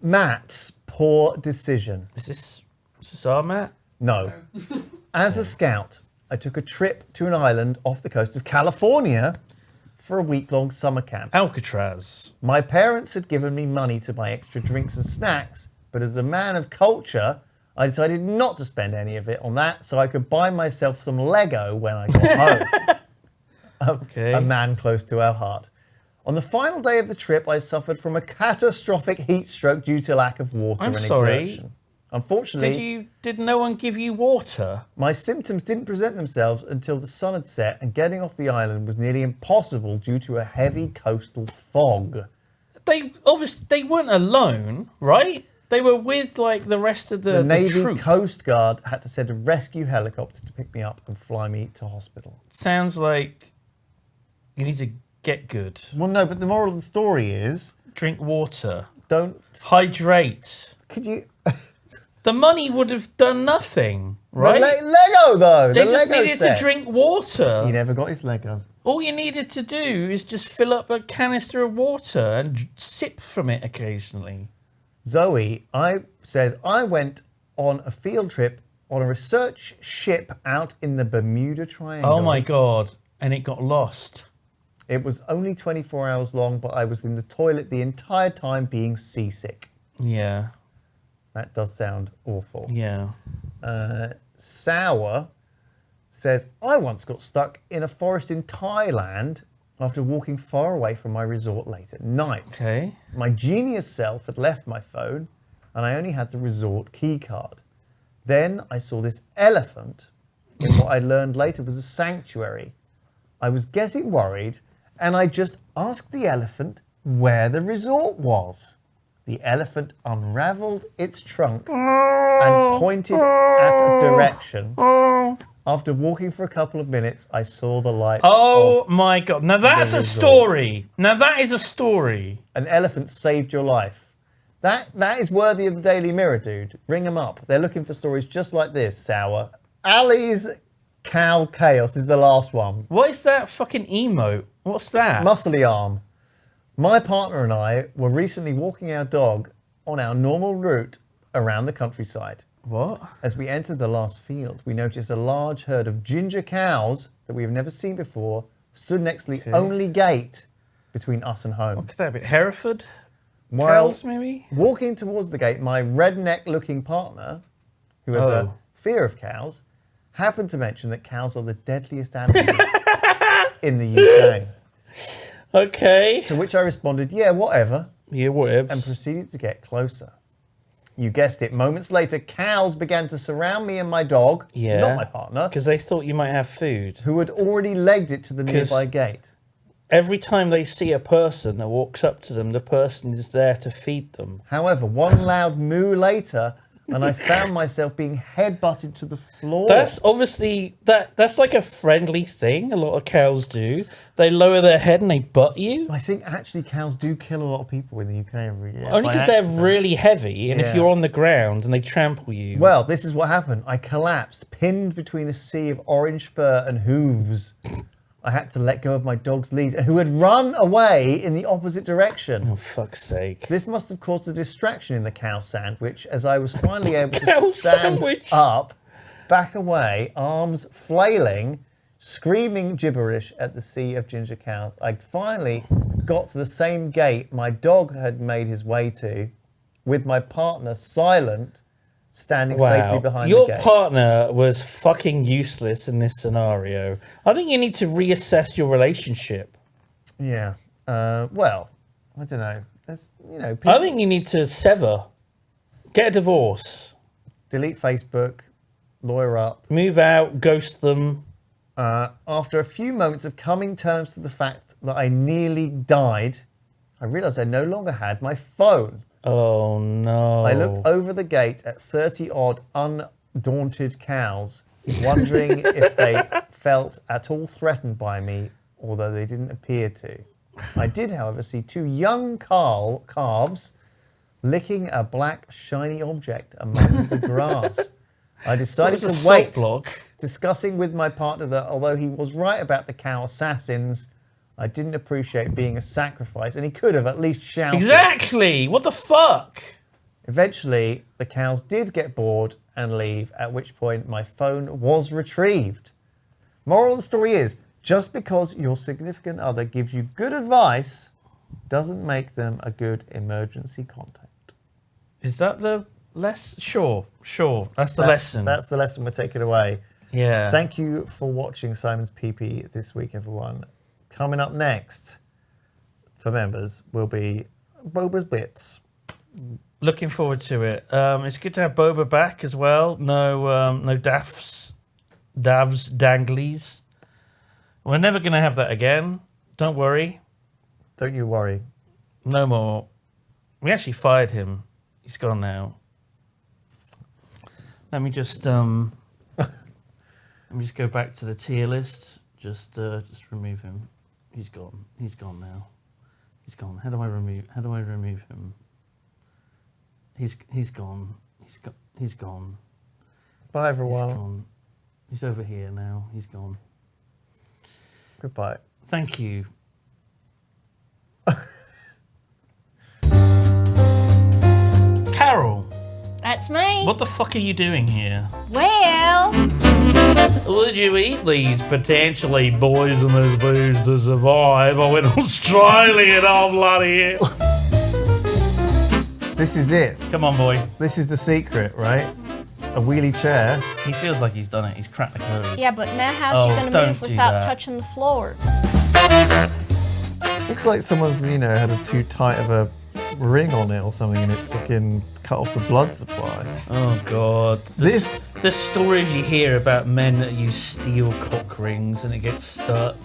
Matt's poor decision. Is this our Matt? No. As a scout, I took a trip to an island off the coast of California for a week-long summer camp. Alcatraz. My parents had given me money to buy extra drinks and snacks, but as a man of culture, I decided not to spend any of it on that so I could buy myself some Lego when I got home. Okay. A man close to our heart. On the final day of the trip, I suffered from a catastrophic heat stroke due to lack of water and exertion. Unfortunately, did no one give you water? My symptoms didn't present themselves until the sun had set and getting off the island was nearly impossible due to a heavy coastal fog. They weren't alone, right? They were with like the rest of the Navy troop. Coast Guard had to send a rescue helicopter to pick me up and fly me to hospital. Sounds like you need to get good. Well, no, but the moral of the story is... Drink water. Don't... Hydrate. Could you... The money would have done nothing, right? The Lego, though. They just needed to drink water. He never got his Lego. All you needed to do is just fill up a canister of water and sip from it occasionally. Zoe, I went on a field trip on a research ship out in the Bermuda Triangle. Oh, my God. And it got lost. It was only 24 hours long, but I was in the toilet the entire time being seasick. Yeah. That does sound awful. Yeah. Sour says, I once got stuck in a forest in Thailand after walking far away from my resort late at night. Okay. My genius self had left my phone and I only had the resort key card. Then I saw this elephant in what I learned later was a sanctuary. I was getting worried and I just asked the elephant where the resort was. The elephant unraveled its trunk and pointed at a direction. After walking for a couple of minutes, I saw the lights. Oh my God. Now that's a story. Now that is a story. An elephant saved your life. That is worthy of the Daily Mirror, dude. Ring them up. They're looking for stories just like this, Sour. Ali's Cow Chaos is the last one. What is that fucking emote? What's that? Muscly arm. My partner and I were recently walking our dog on our normal route around the countryside. What? As we entered the last field, we noticed a large herd of ginger cows that we have never seen before stood next to the only gate between us and home. What could that be? Hereford? While Cows, maybe? walking towards the gate, my redneck-looking partner, who has a fear of cows, happened to mention that cows are the deadliest animals in the UK. Okay. To which I responded, yeah, whatever, Yeah, whatever. and proceeded to get closer. You guessed it, moments later, cows began to surround me and my dog, Yeah. not my partner, Because they thought you might have food. who had already legged it to the nearby gate. Every time they see a person that walks up to them, the person is there to feed them. However, one loud moo later, and I found myself being headbutted to the floor. That's obviously, that's like a friendly thing a lot of cows do. They lower their head and they butt you. I think actually cows do kill a lot of people in the UK every year. Only by because they're accident. really heavy, and if Yeah. you're on the ground and they trample you. Well, this is what happened. I collapsed, pinned between a sea of orange fur and hooves. I had to let go of my dog's lead, who had run away in the opposite direction. Oh, fuck's sake. This must have caused a distraction in the cow sandwich, as I was finally able Cow to stand sandwich. up, back away, arms flailing, screaming gibberish at the sea of ginger cows. I finally got to the same gate my dog had made his way to, with my partner silent, standing safely behind Your the gate. partner was fucking useless in this scenario. I think you need to reassess your relationship. Yeah. Well, I don't know. That's, people I think you need to sever. Get a divorce. delete Facebook, lawyer up. Move out, ghost them. After a few moments of coming terms to the fact that I nearly died, I realised I no longer had my phone. Oh no. I looked over the gate at 30-odd undaunted cows, wondering if they felt at all threatened by me, although they didn't appear to. I did, however, see two young calves licking a black, shiny object among the grass. I decided It was to a wait, salt block. discussing with my partner that although he was right about the cow assassins, I didn't appreciate being a sacrifice, and he could have at least shouted. Exactly. What the fuck? Eventually, the cows did get bored and leave, at which point my phone was retrieved. Moral of the story is, just because your significant other gives you good advice doesn't make them a good emergency contact. Is that the lesson? Sure. That's the lesson. That's the lesson we're taking away. Yeah. Thank you for watching Simon's PP this week, everyone. Coming up next, for members, will be Boba's Bits. Looking forward to it. It's good to have Boba back as well. No davs, danglies. We're never going to have that again. Don't worry. Don't you worry. No more. We actually fired him. He's gone now. Let me just let me just go back to the tier list. Just remove him. He's gone. He's gone now. He's gone. How do I remove him? He's gone. He's gone. Bye, everyone. He's gone. He's over here now. He's gone. Goodbye. Thank you. Carol, That's me. what the fuck are you doing here? Well, Would you eat these potentially poisonous foods to survive? I went Australian, oh bloody hell. This is it. Come on, boy. This is the secret, right? A wheelie chair. He feels like he's done it. He's cracked the code. Yeah, but now how's she gonna don't move do without that. touching the floor? Looks like someone's, had too tight of a ring on it or something, and it's fucking cut off the blood supply. Oh God! The stories you hear about men that use steel cock rings and it gets stuck,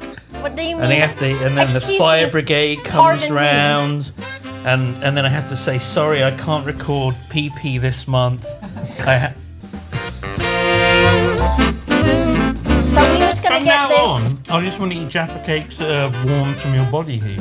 What do you mean? and they have to, and then the Excuse fire me, brigade comes pardon me. round, and then I have to say sorry, I can't record PP this month. So we was gonna From get now this. on, I just want to eat Jaffa cakes that are warm from your body heat.